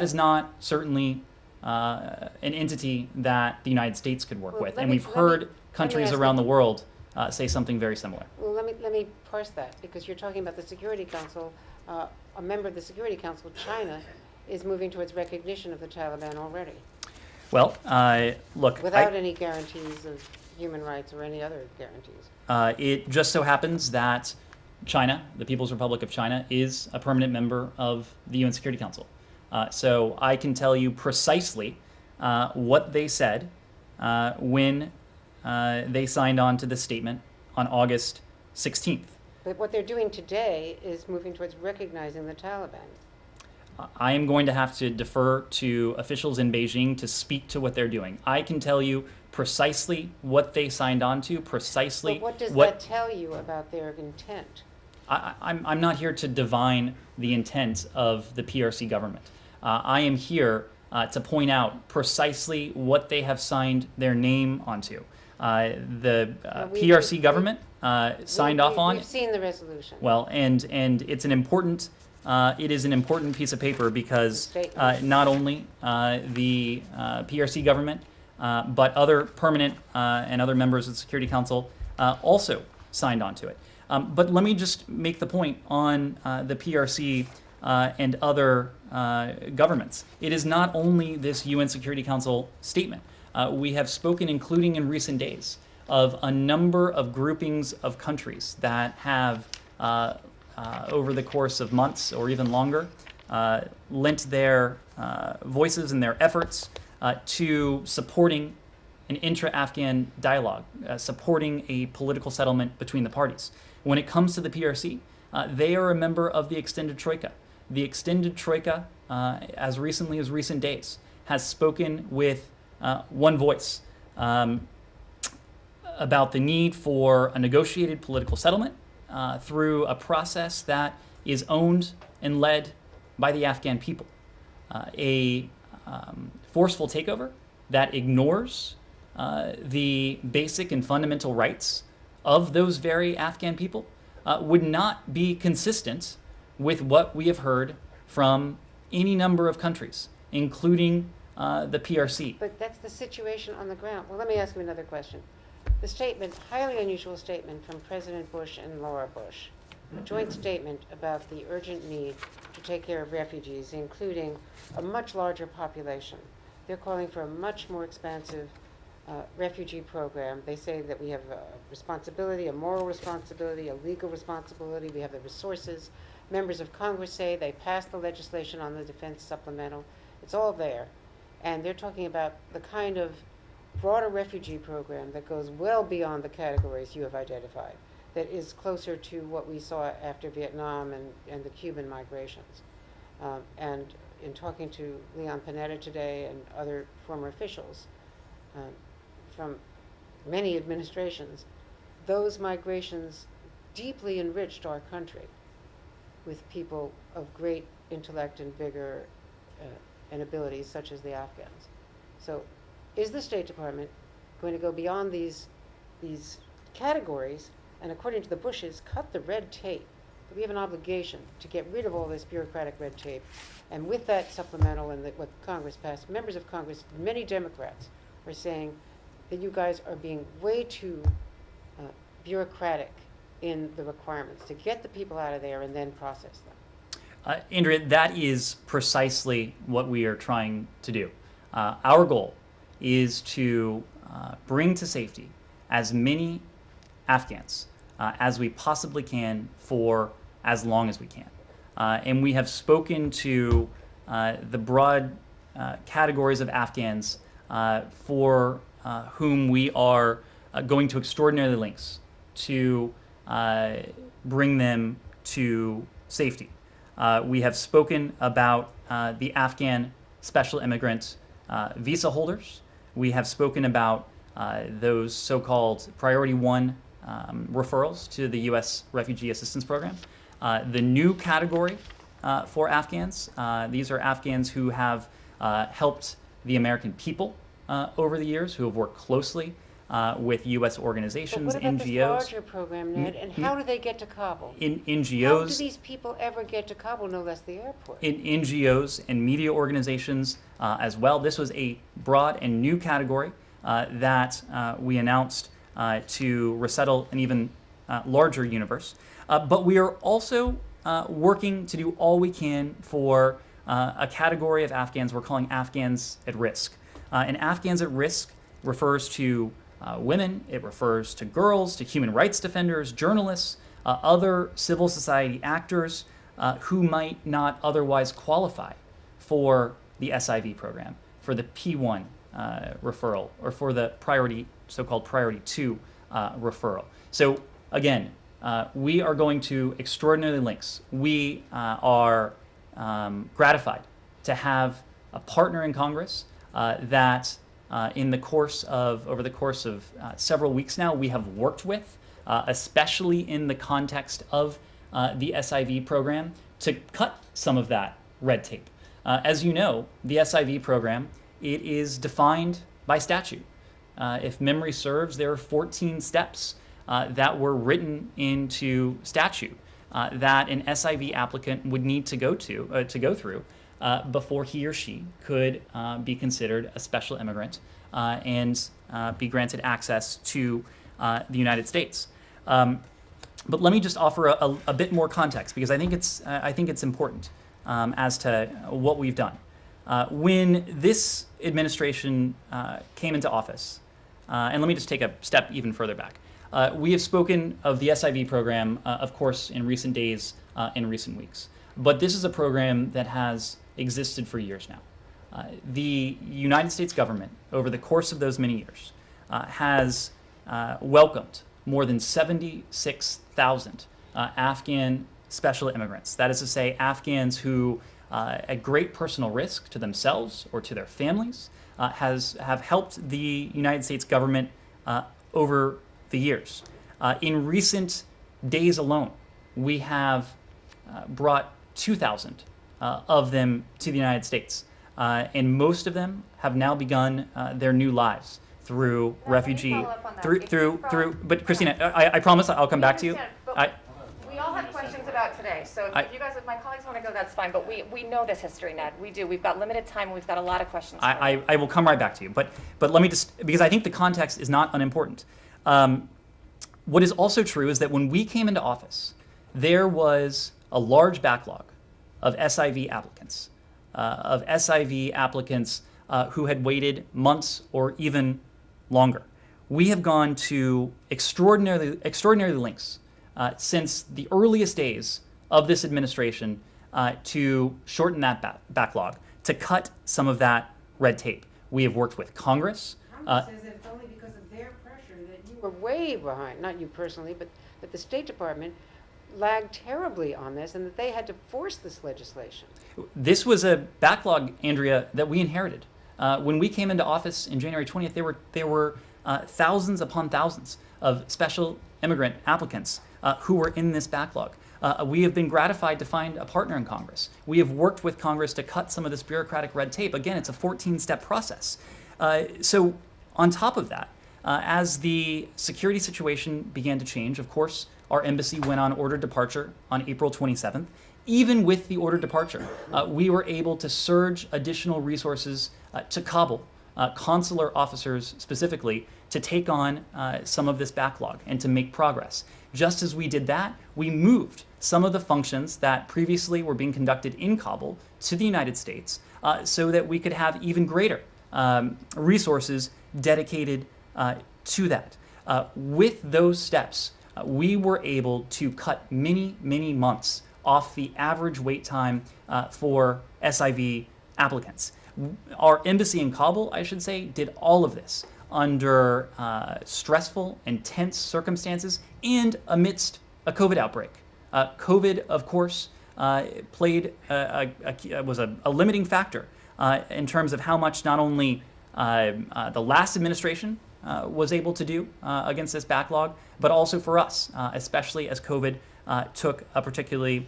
is not certainly an entity that the United States could work with. And we've heard countries around the world say something very similar. Well, let me parse that, because you're talking about the Security Council. A member of the Security Council, China, is moving towards recognition of the Taliban already, Well, look, without any guarantees of human rights or any other guarantees. it just so happens that China, the People's Republic of China, is a permanent member of the UN Security Council. So I can tell you precisely what they said when they signed on to this statement on August 16th. But what they're doing today is moving towards recognizing the Taliban. I am going to have to defer to officials in Beijing to speak to what they're doing. I can tell you precisely what they signed on to, precisely But what does that tell you about their intent? I'm not here to divine the intent of the PRC government. I am here to point out precisely what they have signed their name onto. The PRC government signed off on. We've seen the resolution. Well, and it's an important. It is an important piece of paper because not only the PRC government, but other permanent and other members of the Security Council also signed on to it. But let me just make the point on the PRC and other governments. It is not only this UN Security Council statement. We have spoken, including in recent days, of a number of groupings of countries that have, over the course of months or even longer, lent their voices and their efforts to supporting an intra-Afghan dialogue, supporting a political settlement between the parties. When it comes to the PRC, they are a member of the Extended Troika. The Extended Troika, as recently as recent days, has spoken with one voice about the need for a negotiated political settlement through a process that is owned and led by the Afghan people. A forceful takeover that ignores the basic and fundamental rights of those very Afghan people would not be consistent with what we have heard from any number of countries, including the PRC. But that's the situation on the ground. Well, let me ask you another question. The statement, highly unusual statement from President Bush and Laura Bush, a joint statement about the urgent need to take care of refugees, including a much larger population. They're calling for a much more expansive refugee program. They say that we have a responsibility, a moral responsibility, a legal responsibility. We have the resources. Members of Congress say they passed the legislation on the defense supplemental. It's all there. And they're talking about the kind of broader refugee program that goes well beyond the categories you have identified, that is closer to what we saw after Vietnam and the Cuban migrations. And in talking to Leon Panetta today and other former officials from many administrations, those migrations deeply enriched our country with people of great intellect and vigor and abilities such as the Afghans. So is the State Department going to go beyond these categories and, according to the Bushes, cut the red tape? We have an obligation to get rid of all this bureaucratic red tape. And with that supplemental and what Congress passed, members of Congress, many Democrats, are saying that you guys are being way too bureaucratic in the requirements to get the people out of there and then process them. Andrea, that is precisely what we are trying to do. Our goal is to bring to safety as many Afghans as we possibly can for as long as we can. And we have spoken to the broad categories of Afghans for whom we are going to extraordinary lengths to bring them to safety. We have spoken about the Afghan special immigrant visa holders. We have spoken about those so-called Priority 1 referrals to the U.S. Refugee Assistance Program. The new category for Afghans, these are Afghans who have helped the American people over the years, who have worked closely with U.S. organizations, But what about NGOs. this larger program, Ned, and how do they get to Kabul? In How do NGOs, these people ever get to Kabul, no less the airport? in NGOs and media organizations as well. This was a broad and new category that we announced to resettle an even larger universe. But we are also working to do all we can for a category of Afghans we're calling Afghans at risk. And Afghans at risk refers to women, it refers to girls, to human rights defenders, journalists, other civil society actors who might not otherwise qualify for the SIV program, for the P1 referral, or for the so-called Priority 2 referral. So again, we are going to extraordinary lengths. We are gratified to have a partner in Congress that over the course of several weeks now, we have worked with, especially in the context of the SIV program, to cut some of that red tape. As you know, the SIV program, it is defined by statute. If memory serves, there are 14 steps that were written into statute that an SIV applicant would need to go through before he or she could be considered a special immigrant and be granted access to the United States. But let me just offer a bit more context, because I think it's important as to what we've done. When this administration came into office, and let me just take a step even further back. We have spoken of the SIV program, of course, in recent days, in recent weeks. But this is a program that has existed for years now. The United States government, over the course of those many years, has welcomed more than 76,000 Afghan special immigrants. That is to say, Afghans who, at great personal risk to themselves or to their families, have helped the United States government over the years. In recent days alone, we have brought 2,000 of them to the United States, and most of them have now begun their new lives through refugee, But Christina, I promise I'll come back to you. We all have questions about today, so if my colleagues want to go, that's fine. But we know this history, Ned. We do. We've got limited time. We've got a lot of questions. I will come right back to you. But let me just, because I think the context is not unimportant. What is also true is that when we came into office, there was a large backlog of SIV applicants, who had waited months or even longer. We have gone to extraordinary lengths since the earliest days of this administration to shorten that backlog, to cut some of that red tape. We have worked with Congress. Congress says that it's only because of their pressure that you were way behind, not you personally, but the State Department lagged terribly on this, and that they had to force this legislation. This was a backlog, Andrea, that we inherited. When we came into office in January 20th, there were thousands upon thousands of special immigrant applicants who were in this backlog. We have been gratified to find a partner in Congress. We have worked with Congress to cut some of this bureaucratic red tape. Again, it's a 14-step process. So on top of that, as the security situation began to change, of course, our embassy went on ordered departure on April 27th. Even with the ordered departure, we were able to surge additional resources to Kabul, consular officers specifically, to take on some of this backlog and to make progress. Just as we did that, we moved some of the functions that previously were being conducted in Kabul to the United States so that we could have even greater resources dedicated to that. With those steps, we were able to cut many, many months off the average wait time for SIV applicants. Our embassy in Kabul, I should say, did all of this under stressful and tense circumstances and amidst a COVID outbreak. COVID, of course, was a limiting factor in terms of how much not only the last administration was able to do against this backlog, but also for us, especially as COVID took a particularly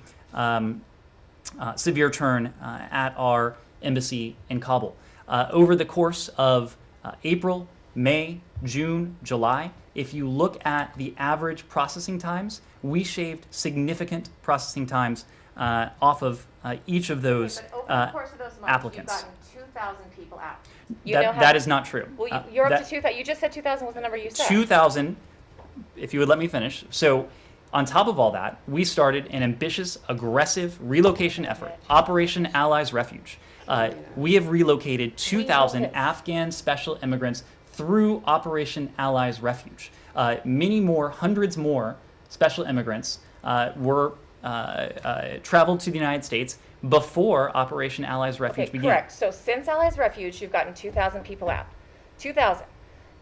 severe turn at our embassy in Kabul. Over the course of April, May, June, July, if you look at the average processing times, we shaved significant processing times off of each of those But over the course of those months, applicants. you've gotten 2,000 people out. That is not true. Well, you're up to 2,000. You just said 2,000 was the number you said. 2,000, if you would let me finish. So on top of all that, we started an ambitious, aggressive relocation effort, Operation Allies Refuge. We have relocated 2,000 Afghan special immigrants through Operation Allies Refuge. Many more, hundreds more special immigrants were traveled to the United States before Operation Allies Refuge began. Correct. So since Allies Refuge, you've gotten 2,000 people out. 2,000.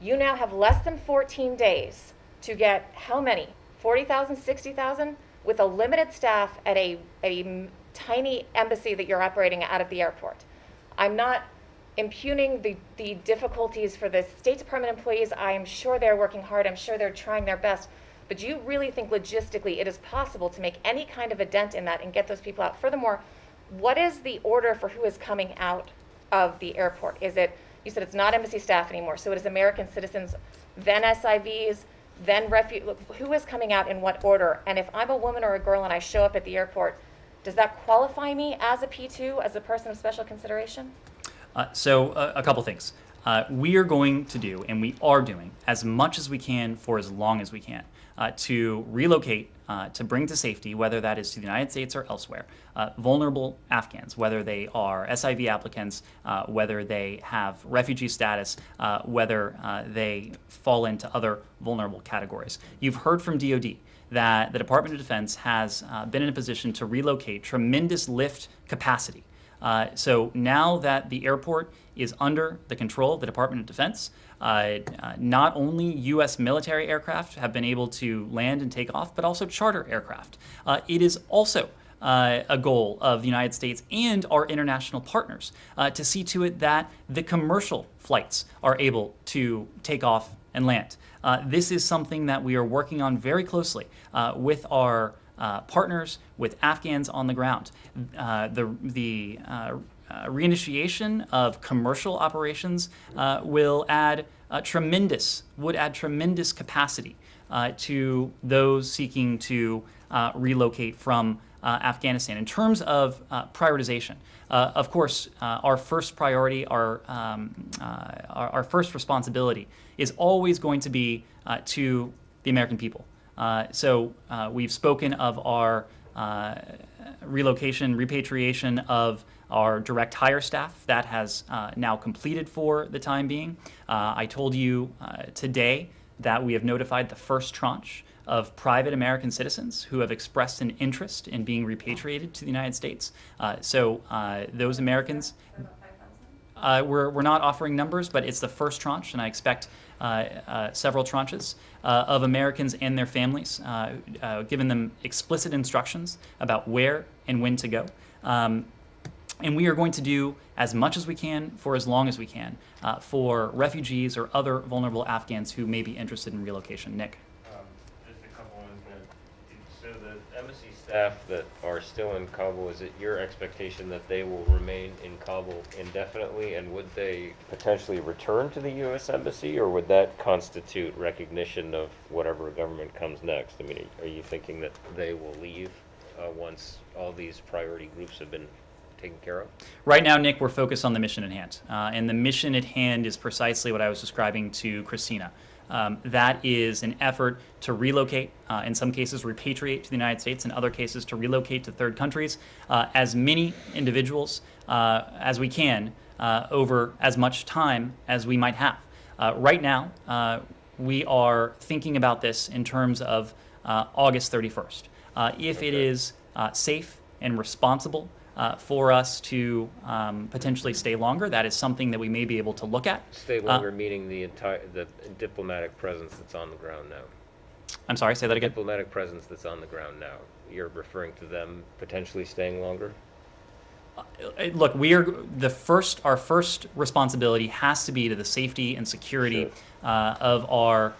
You now have less than 14 days to get how many? 40,000, 60,000? With a limited staff at a tiny embassy that you're operating out of the airport. I'm not impugning the difficulties for the State Department employees. I am sure they're working hard. I'm sure they're trying their best. But do you really think logistically it is possible to make any kind of a dent in that and get those people out? Furthermore, what is the order for who is coming out of the airport? Is it, you said it's not embassy staff anymore, so it is American citizens, then SIVs, then who is coming out in what order? And if I'm a woman or a girl and I show up at the airport, does that qualify me as a P2, as a person of special consideration? So a couple things. We are going to do, and we are doing, as much as we can for as long as we can to relocate, to bring to safety, whether that is to the United States or elsewhere, vulnerable Afghans, whether they are SIV applicants, whether they have refugee status, whether they fall into other vulnerable categories. You've heard from DoD that the Department of Defense has been in a position to relocate tremendous lift capacity. So now that the airport is under the control of the Department of Defense, not only U.S. military aircraft have been able to land and take off, but also charter aircraft. It is also a goal of the United States and our international partners to see to it that the commercial flights are able to take off and land. This is something that we are working on very closely with our partners, with Afghans on the ground. The reinitiation of commercial operations would add tremendous capacity to those seeking to relocate from Afghanistan. In terms of prioritization, of course, our first priority, our first responsibility is always going to be to the American people. So we've spoken of our relocation, repatriation of our direct hire staff. That has now completed for the time being. I told you today that we have notified the first tranche of private American citizens who have expressed an interest in being repatriated to the United States. So those Americans, we're not offering numbers, but it's the first tranche, and I expect several tranches of Americans and their families, giving them explicit instructions about where and when to go. And we are going to do as much as we can for as long as we can for refugees or other vulnerable Afghans who may be interested in relocation. Nick? Just a couple ones, man. So the embassy staff that are still in Kabul, is it your expectation that they will remain in Kabul indefinitely? And would they potentially return to the U.S. Embassy, or would that constitute recognition of whatever government comes next? I mean, are you thinking that they will leave once all these priority groups have been taken care of? Right now, Nick, we're focused on the mission at hand. And the mission at hand is precisely what I was describing to Christina. That is an effort to relocate, in some cases repatriate to the United States, in other cases to relocate to third countries, as many individuals as we can over as much time as we might have. Right now, we are thinking about this in terms of August 31st. If it is safe and responsible for us to potentially stay longer, that is something that we may be able to look at. Stay longer, meaning the diplomatic presence that's on the ground now. I'm sorry, say that again? Diplomatic presence that's on the ground now. You're referring to them potentially staying longer? Look, our first responsibility has to be to the safety and security of our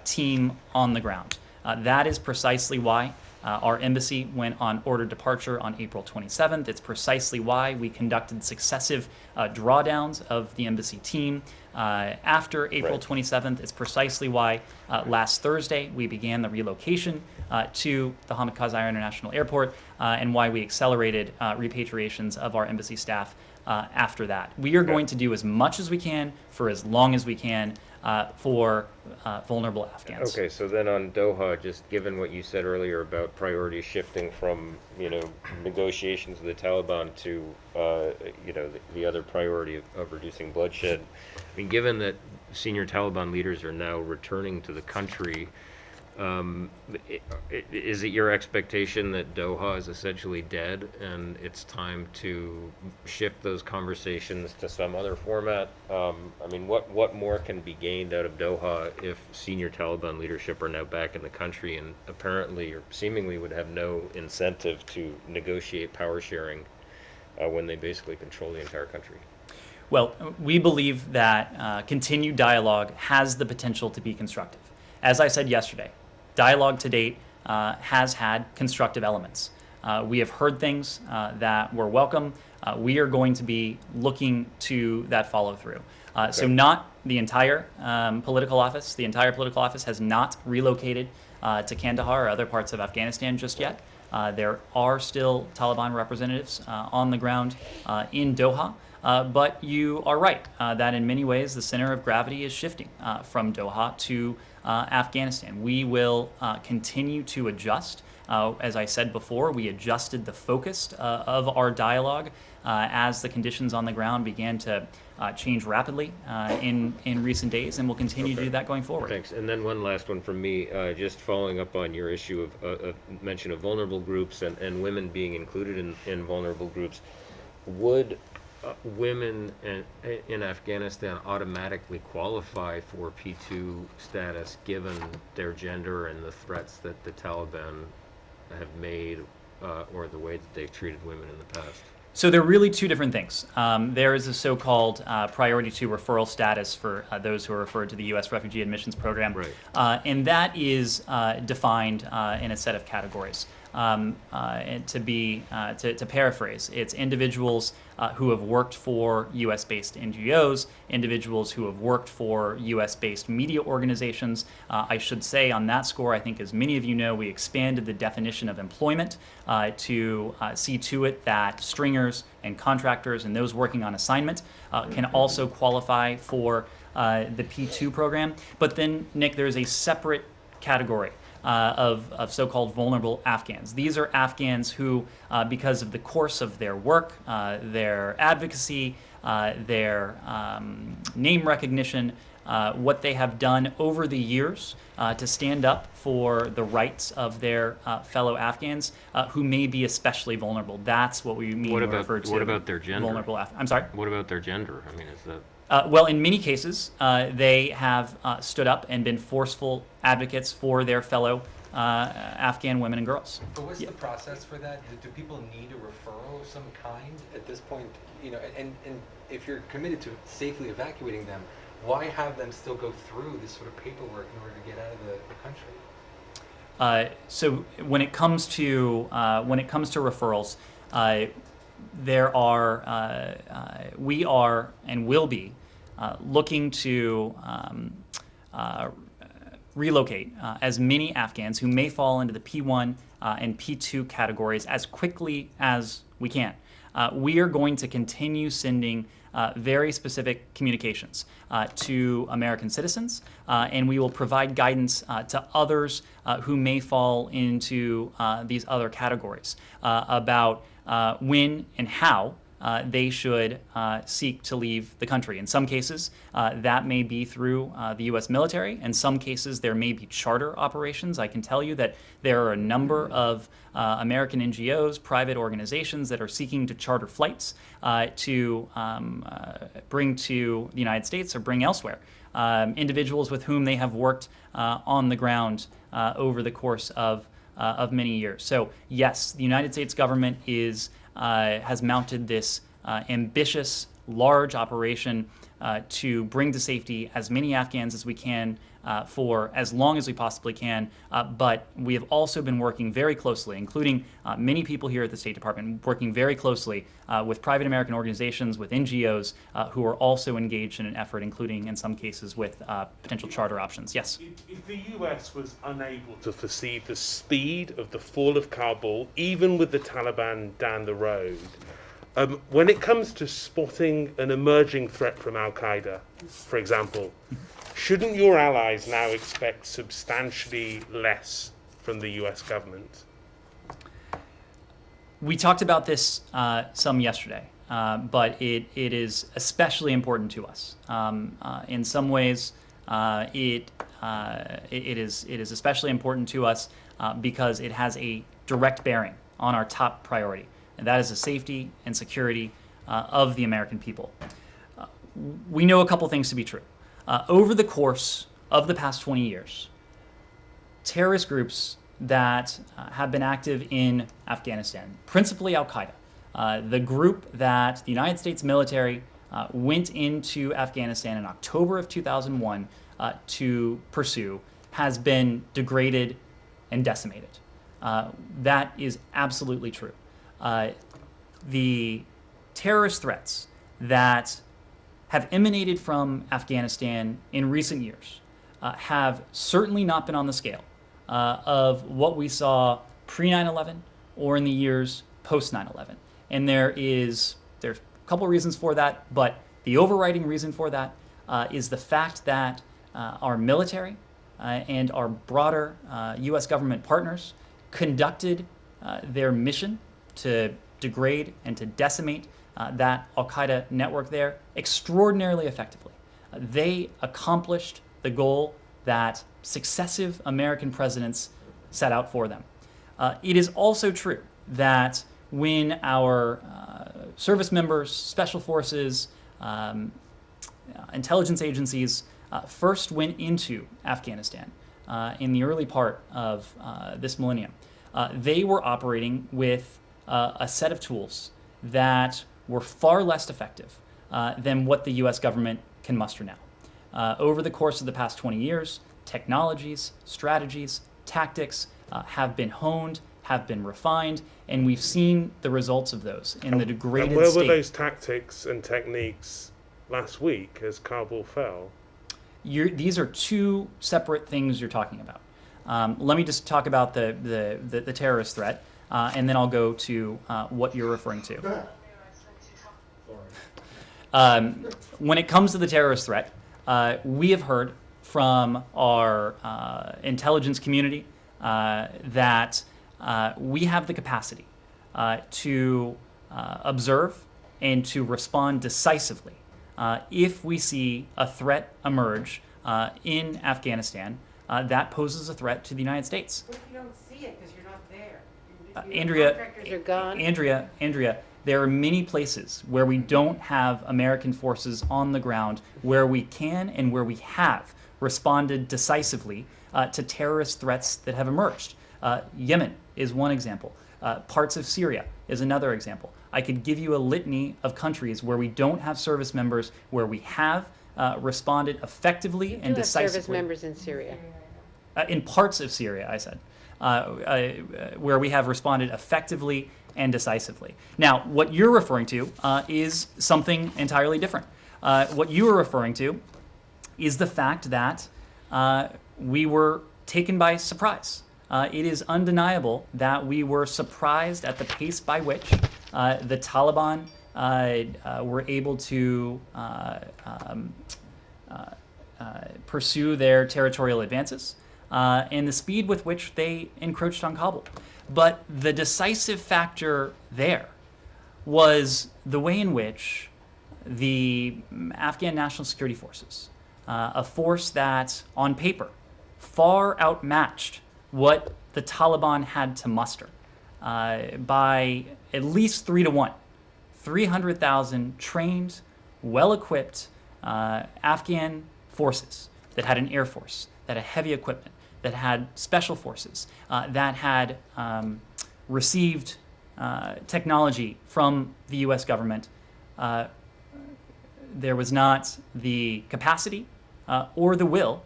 team on the ground. That is precisely why our embassy went on ordered departure on April 27th. It's precisely why we conducted successive drawdowns of the embassy team after April 27th. It's precisely why last Thursday we began the relocation to the Hamid Karzai International Airport and why we accelerated repatriations of our embassy staff after that. We are going to do as much as we can for as long as we can for vulnerable Afghans. Okay, so then on Doha, just given what you said earlier about priorities shifting from, negotiations with the Taliban to, the other priority of reducing bloodshed, I mean, given that senior Taliban leaders are now returning to the country, is it your expectation that Doha is essentially dead and it's time to shift those conversations to some other format? I mean, what more can be gained out of Doha if senior Taliban leadership are now back in the country and apparently or seemingly would have no incentive to negotiate power sharing when they basically control the entire country? Well, we believe that continued dialogue has the potential to be constructive. As I said yesterday, dialogue to date has had constructive elements. We have heard things that were welcome. We are going to be looking to that follow through. So not the entire political office. The entire political office has not relocated to Kandahar or other parts of Afghanistan just yet. There are still Taliban representatives on the ground in Doha. But you are right that in many ways the center of gravity is shifting from Doha to Afghanistan. We will continue to adjust. As I said before, we adjusted the focus of our dialogue as the conditions on the ground began to change rapidly in recent days, and we'll continue to do that going forward. Thanks. And then one last one from me, just following up on your issue of mention of vulnerable groups and women being included in vulnerable groups. Would women in Afghanistan automatically qualify for P2 status given their gender and the threats that the Taliban have made or the way that they've treated women in the past? So they're really two different things. There is a so-called priority 2 referral status for those who are referred to the U.S. Refugee Admissions Program, and that is defined in a set of categories. And to paraphrase, it's individuals who have worked for U.S.-based NGOs, individuals who have worked for U.S.-based media organizations. I should say on that score, I think as many of you know, we expanded the definition of employment to see to it that stringers and contractors and those working on assignment can also qualify for the P2 program. But then, Nick, there's a separate category of so-called vulnerable Afghans. These are Afghans who, because of the course of their work, their advocacy, their name recognition, what they have done over the years to stand up for the rights of their fellow Afghans who may be especially vulnerable. That's what we mean when we refer to what about their gender? Vulnerable I'm sorry? What about their gender? I mean, is that... Well, in many cases, they have stood up and been forceful advocates for their fellow Afghan women and girls. But what's the process for that? Do people need a referral of some kind at this point? And if you're committed to safely evacuating them, why have them still go through this sort of paperwork in order to get out of the country? So when it comes to referrals, there are we are and will be looking to relocate as many Afghans who may fall into the P1 and P2 categories as quickly as we can. We are going to continue sending very specific communications to American citizens, and we will provide guidance to others who may fall into these other categories about when and how they should seek to leave the country. In some cases, that may be through the U.S. military. In some cases, there may be charter operations. I can tell you that there are a number of American NGOs, private organizations that are seeking to charter flights to bring to the United States or bring elsewhere individuals with whom they have worked on the ground over the course of many years. So yes, the United States government is has mounted this ambitious, large operation to bring to safety as many Afghans as we can for as long as we possibly can. But we have also been working very closely, including many people here at the State Department, working very closely with private American organizations, with NGOs who are also engaged in an effort, including in some cases with potential charter options. Yes? If the US was unable to foresee the speed of the fall of Kabul, even with the Taliban down the road, when it comes to spotting an emerging threat from Al-Qaeda, for example, shouldn't your allies now expect substantially less from the US government? We talked about this some yesterday, but it is especially important to us. In some ways, it is especially important to us because it has a direct bearing on our top priority, and that is the safety and security of the American people. We know a couple things to be true. Over the course of the past 20 years, terrorist groups that have been active in Afghanistan, principally Al-Qaeda, the group that the United States military went into Afghanistan in October of 2001 to pursue, has been degraded and decimated. That is absolutely true. The terrorist threats that have emanated from Afghanistan in recent years have certainly not been on the scale of what we saw pre-9/11 or in the years post-9/11. And there's a couple reasons for that, but the overriding reason for that is the fact that our military and our broader U.S. government partners conducted their mission to degrade and to decimate that Al-Qaeda network there extraordinarily effectively. They accomplished the goal that successive American presidents set out for them. It is also true that when our service members, special forces, intelligence agencies first went into Afghanistan in the early part of this millennium, they were operating with a set of tools that were far less effective than what the U.S. government can muster now. Over the course of the past 20 years, technologies, strategies, tactics have been honed, have been refined, and we've seen the results of those in the degraded and where state. were those tactics and techniques last week as Kabul fell? These are two separate things you're talking about. Let me just talk about the terrorist threat, and then I'll go to what you're referring to. When it comes to the terrorist threat, we have heard from our intelligence community that we have the capacity to observe and to respond decisively if we see a threat emerge in Afghanistan that poses a threat to the United States. What if you don't see it because you're not there? Andrea, Contractors are gone. Andrea, there are many places where we don't have American forces on the ground where we can and where we have responded decisively to terrorist threats that have emerged. Yemen is one example. Parts of Syria is another example. I could give you a litany of countries where we don't have service members, where we have responded effectively and decisively. Service members in Syria. In parts of Syria, I said, where we have responded effectively and decisively. Now, what you're referring to is something entirely different. What you are referring to is the fact that we were taken by surprise. It is undeniable that we were surprised at the pace by which the Taliban were able to pursue their territorial advances and the speed with which they encroached on Kabul. But the decisive factor there was the way in which the Afghan National Security Forces, a force that, on paper, far outmatched what the Taliban had to muster by at least 3 to 1. 300,000 trained, well-equipped Afghan forces that had an air force, that had heavy equipment, that had special forces, that had received technology from the U.S. government, there was not the capacity or the will.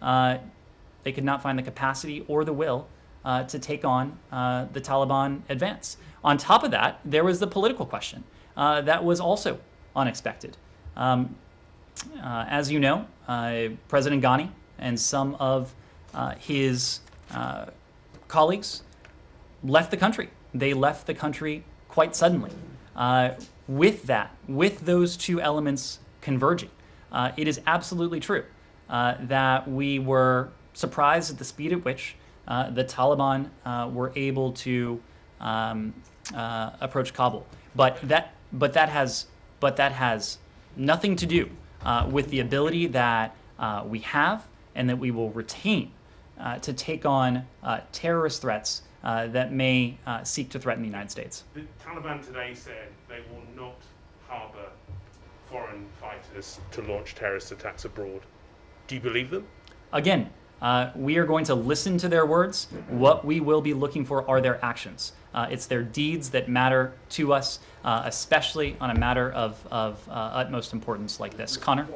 They could not find the capacity or the will to take on the Taliban advance. On top of that, there was the political question that was also unexpected. As you know, President Ghani and some of his colleagues left the country. They left the country quite suddenly. With those two elements converging, it is absolutely true that we were surprised at the speed at which the Taliban were able to approach Kabul. But that has nothing to do with the ability that we have and that we will retain to take on terrorist threats that may seek to threaten the United States. The Taliban today said they will not harbour foreign fighters to launch terrorist attacks abroad. Do you believe them? Again, we are going to listen to their words. What we will be looking for are their actions. It's their deeds that matter to us, especially on a matter of utmost importance like this. Connor?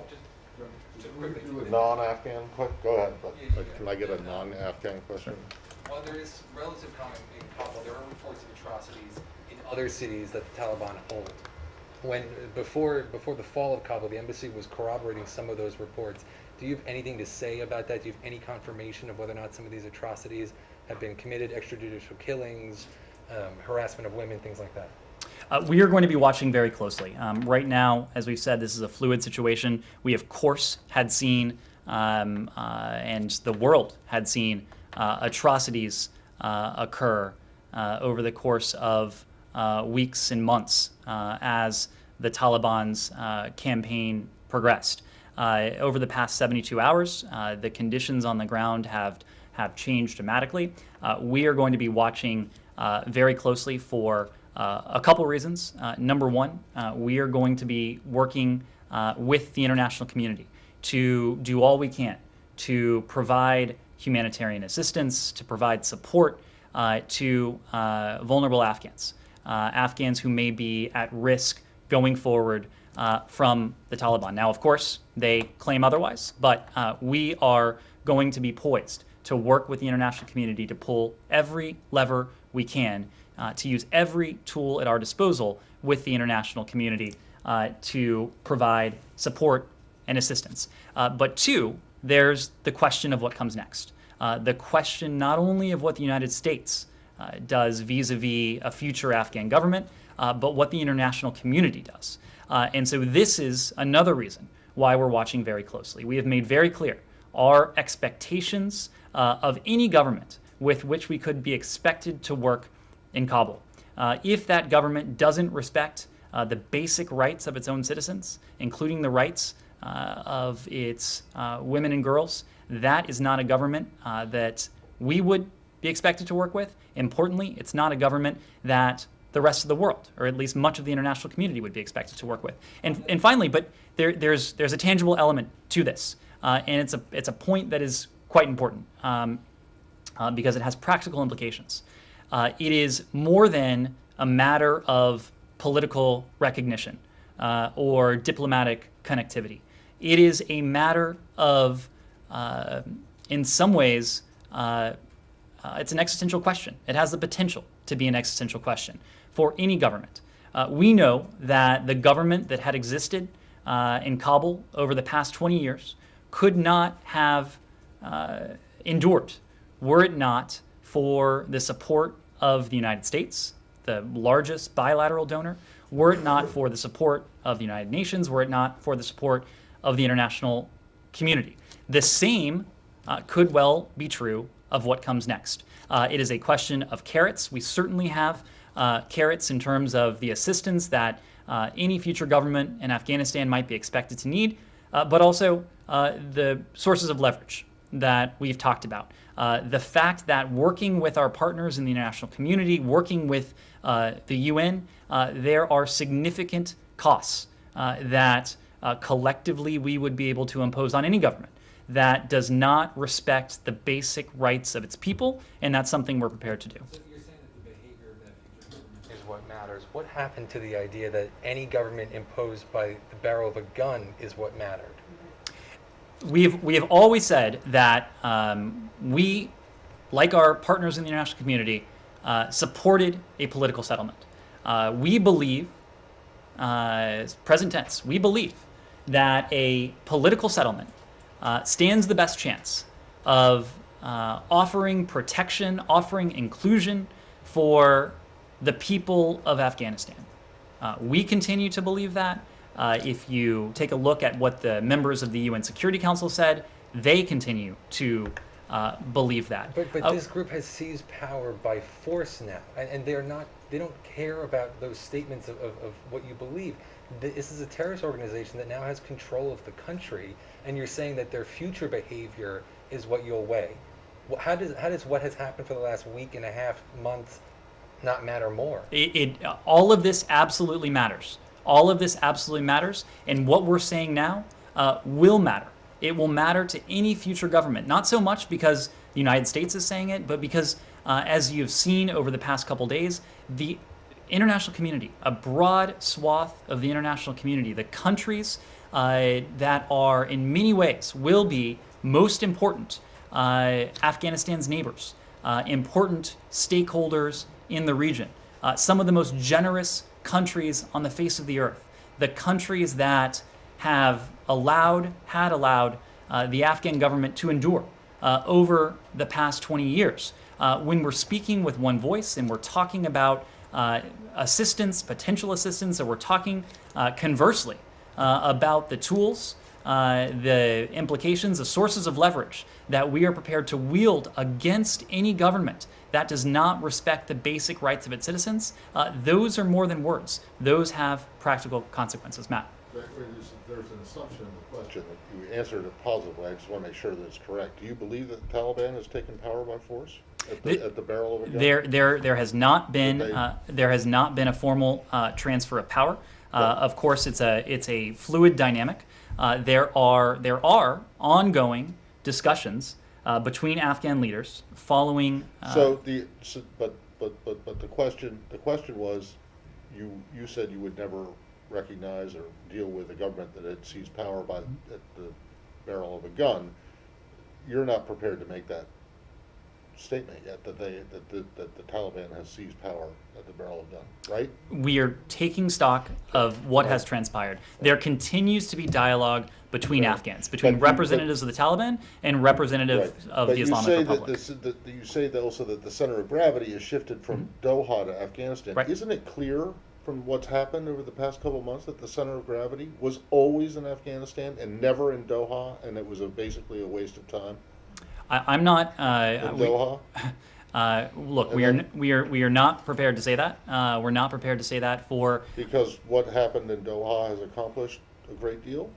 Non-Afghan question? Go ahead. Can I get a non-Afghan question? Well, there is relative comment in Kabul. There are reports of atrocities in other cities that the Taliban hold. Before the fall of Kabul, the embassy was corroborating some of those reports. Do you have anything to say about that? Do you have any confirmation of whether or not some of these atrocities have been committed, extrajudicial killings, harassment of women, things like that? We are going to be watching very closely. Right now, as we've said, this is a fluid situation. We, of course, had seen, and the world had seen, atrocities occur over the course of weeks and months as the Taliban's campaign progressed. Over the past 72 hours, the conditions on the ground have changed dramatically. We are going to be watching very closely for a couple reasons. Number one, we are going to be working with the international community to do all we can to provide humanitarian assistance, to provide support to vulnerable Afghans, Afghans who may be at risk going forward from the Taliban. Now, of course, they claim otherwise, but we are going to be poised to work with the international community to pull every lever we can, to use every tool at our disposal with the international community to provide support and assistance. But two, there's the question of what comes next. The question not only of what the United States does vis-a-vis a future Afghan government, but what the international community does. And so this is another reason why we're watching very closely. We have made very clear our expectations of any government with which we could be expected to work in Kabul. If that government doesn't respect the basic rights of its own citizens, including the rights of its women and girls, that is not a government that we would be expected to work with. Importantly, it's not a government that the rest of the world, or at least much of the international community, would be expected to work with. And finally, but there's a tangible element to this, and it's a point that is quite important because it has practical implications. It is more than a matter of political recognition or diplomatic connectivity. It is a matter of, in some ways, it's an existential question. It has the potential to be an existential question for any government. We know that the government that had existed in Kabul over the past 20 years could not have endured were it not for the support of the United States, the largest bilateral donor, were it not for the support of the United Nations, were it not for the support of the international community. The same could well be true of what comes next. It is a question of carrots. We certainly have carrots in terms of the assistance that any future government in Afghanistan might be expected to need, but also the sources of leverage that we've talked about. The fact that working with our partners in the international community, working with the UN, there are significant costs that collectively we would be able to impose on any government that does not respect the basic rights of its people, and that's something we're prepared to do. So you're saying that the behavior of that future government is matters, what happened to the idea that any government imposed by the barrel of a gun is what mattered? We have always said that we, like our partners in the international community, supported a political settlement. We believe, present tense, we believe that a political settlement stands the best chance of offering protection, offering inclusion for the people of Afghanistan. We continue to believe that. If you take a look at what the members of the UN Security Council said, they continue to believe that. But this group has seized power by force now, and they don't care about those statements of what you believe. This is a terrorist organization that now has control of the country, and you're saying that their future behavior is what you'll weigh. How does what has happened for the last week and a half, months, not matter more? All of this absolutely matters. All of this absolutely matters, and what we're saying now will matter. It will matter to any future government, not so much because the United States is saying it, but because, as you've seen over the past couple days, the international community, a broad swath of the international community, the countries that are in many ways will be most important, Afghanistan's neighbors, important stakeholders in the region, some of the most generous countries on the face of the earth, the countries that had allowed the Afghan government to endure over the past 20 years. When we're speaking with one voice and we're talking about assistance, potential assistance, or we're talking conversely about the tools, the implications, the sources of leverage that we are prepared to wield against any government that does not respect the basic rights of its citizens, those are more than words. Those have practical consequences. Matt. There's an assumption in the question that you answered it positively. I just want to make sure that it's correct. Do you believe that the Taliban has taken power by force at the barrel of a gun? There has not been a formal transfer of power. Of course, it's a fluid dynamic. There are ongoing discussions between Afghan leaders following. But the question was, you said you would never recognize or deal with a government that had seized power at the barrel of a gun. You're not prepared to make that statement yet that the Taliban has seized power at the barrel of a gun, right? We are taking stock of what has transpired. There continues to be dialogue between Afghans, between representatives of the Taliban and representatives of the Islamic Republic. You say that also that the center of gravity has shifted from Doha to Afghanistan. Right. Isn't it clear from what's happened over the past couple of months that the center of gravity was always in Afghanistan and never in Doha, and it was basically a waste of time? I'm not. Doha. Look, we are not prepared to say that. We're not prepared to say that because what happened in Doha has accomplished a great deal.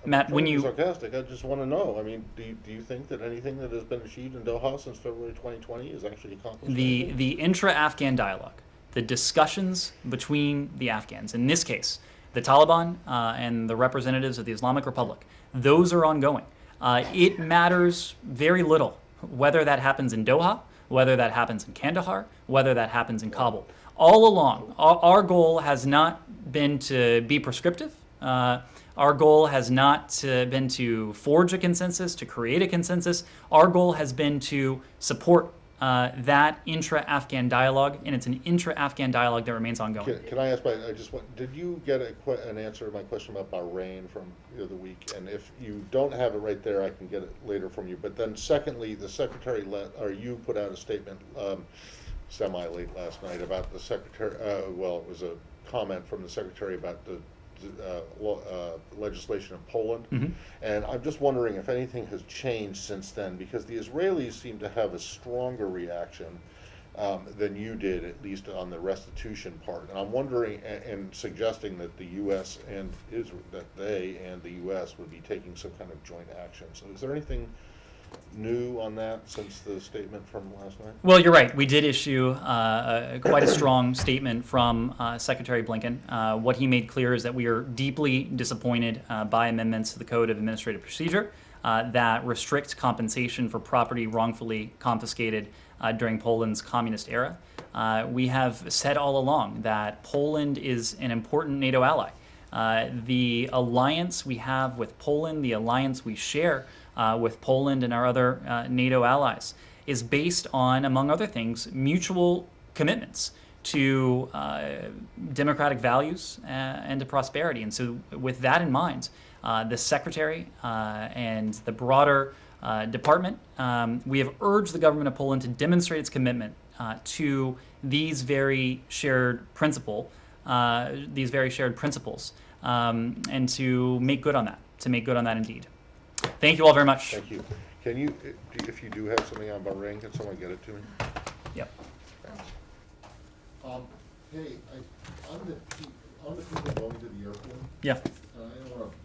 Matt, when you sarcastic, I just want to know. I mean, do you think that anything that has been achieved in Doha since February 2020 is actually accomplished? The intra-Afghan dialogue, the discussions between the Afghans, in this case, the Taliban and the representatives of the Islamic Republic, those are ongoing. It matters very little whether that happens in Doha, whether that happens in Kandahar, whether that happens in Kabul. All along, our goal has not been to be prescriptive. Our goal has not been to forge a consensus, to create a consensus. Our goal has been to support that intra-Afghan dialogue, and it's an intra-Afghan dialogue that remains ongoing. Can I ask, did you get an answer to my question about Bahrain from the other week? And if you don't have it right there, I can get it later from you. But then secondly, the secretary you put out a statement semi-late last night about the secretary, it was a comment from the secretary about the legislation in Poland. Mm-hmm. And I'm just wondering if anything has changed since then, because the Israelis seem to have a stronger reaction than you did, at least on the restitution part. And I'm wondering and suggesting that the U.S. and Israel, that they and the U.S. would be taking some kind of joint action. So is there anything new on that since the statement from last night? Well, you're right. We did issue quite a strong statement from Secretary Blinken. What he made clear is that we are deeply disappointed by amendments to the Code of Administrative Procedure that restrict compensation for property wrongfully confiscated during Poland's communist era. We have said all along that Poland is an important NATO ally. The alliance we have with Poland, the alliance we share with Poland and our other NATO allies, is based on, among other things, mutual commitments to democratic values and to prosperity. And so with that in mind, the Secretary and the broader department, we have urged the government of Poland to demonstrate its commitment to these very shared principles, and to make good on that, indeed. Thank you all very much. Thank you. Can you, if you do have something on Bahrain, can someone get it to me? Yep. Hey, on the people going to the airport, Yeah. I don't want to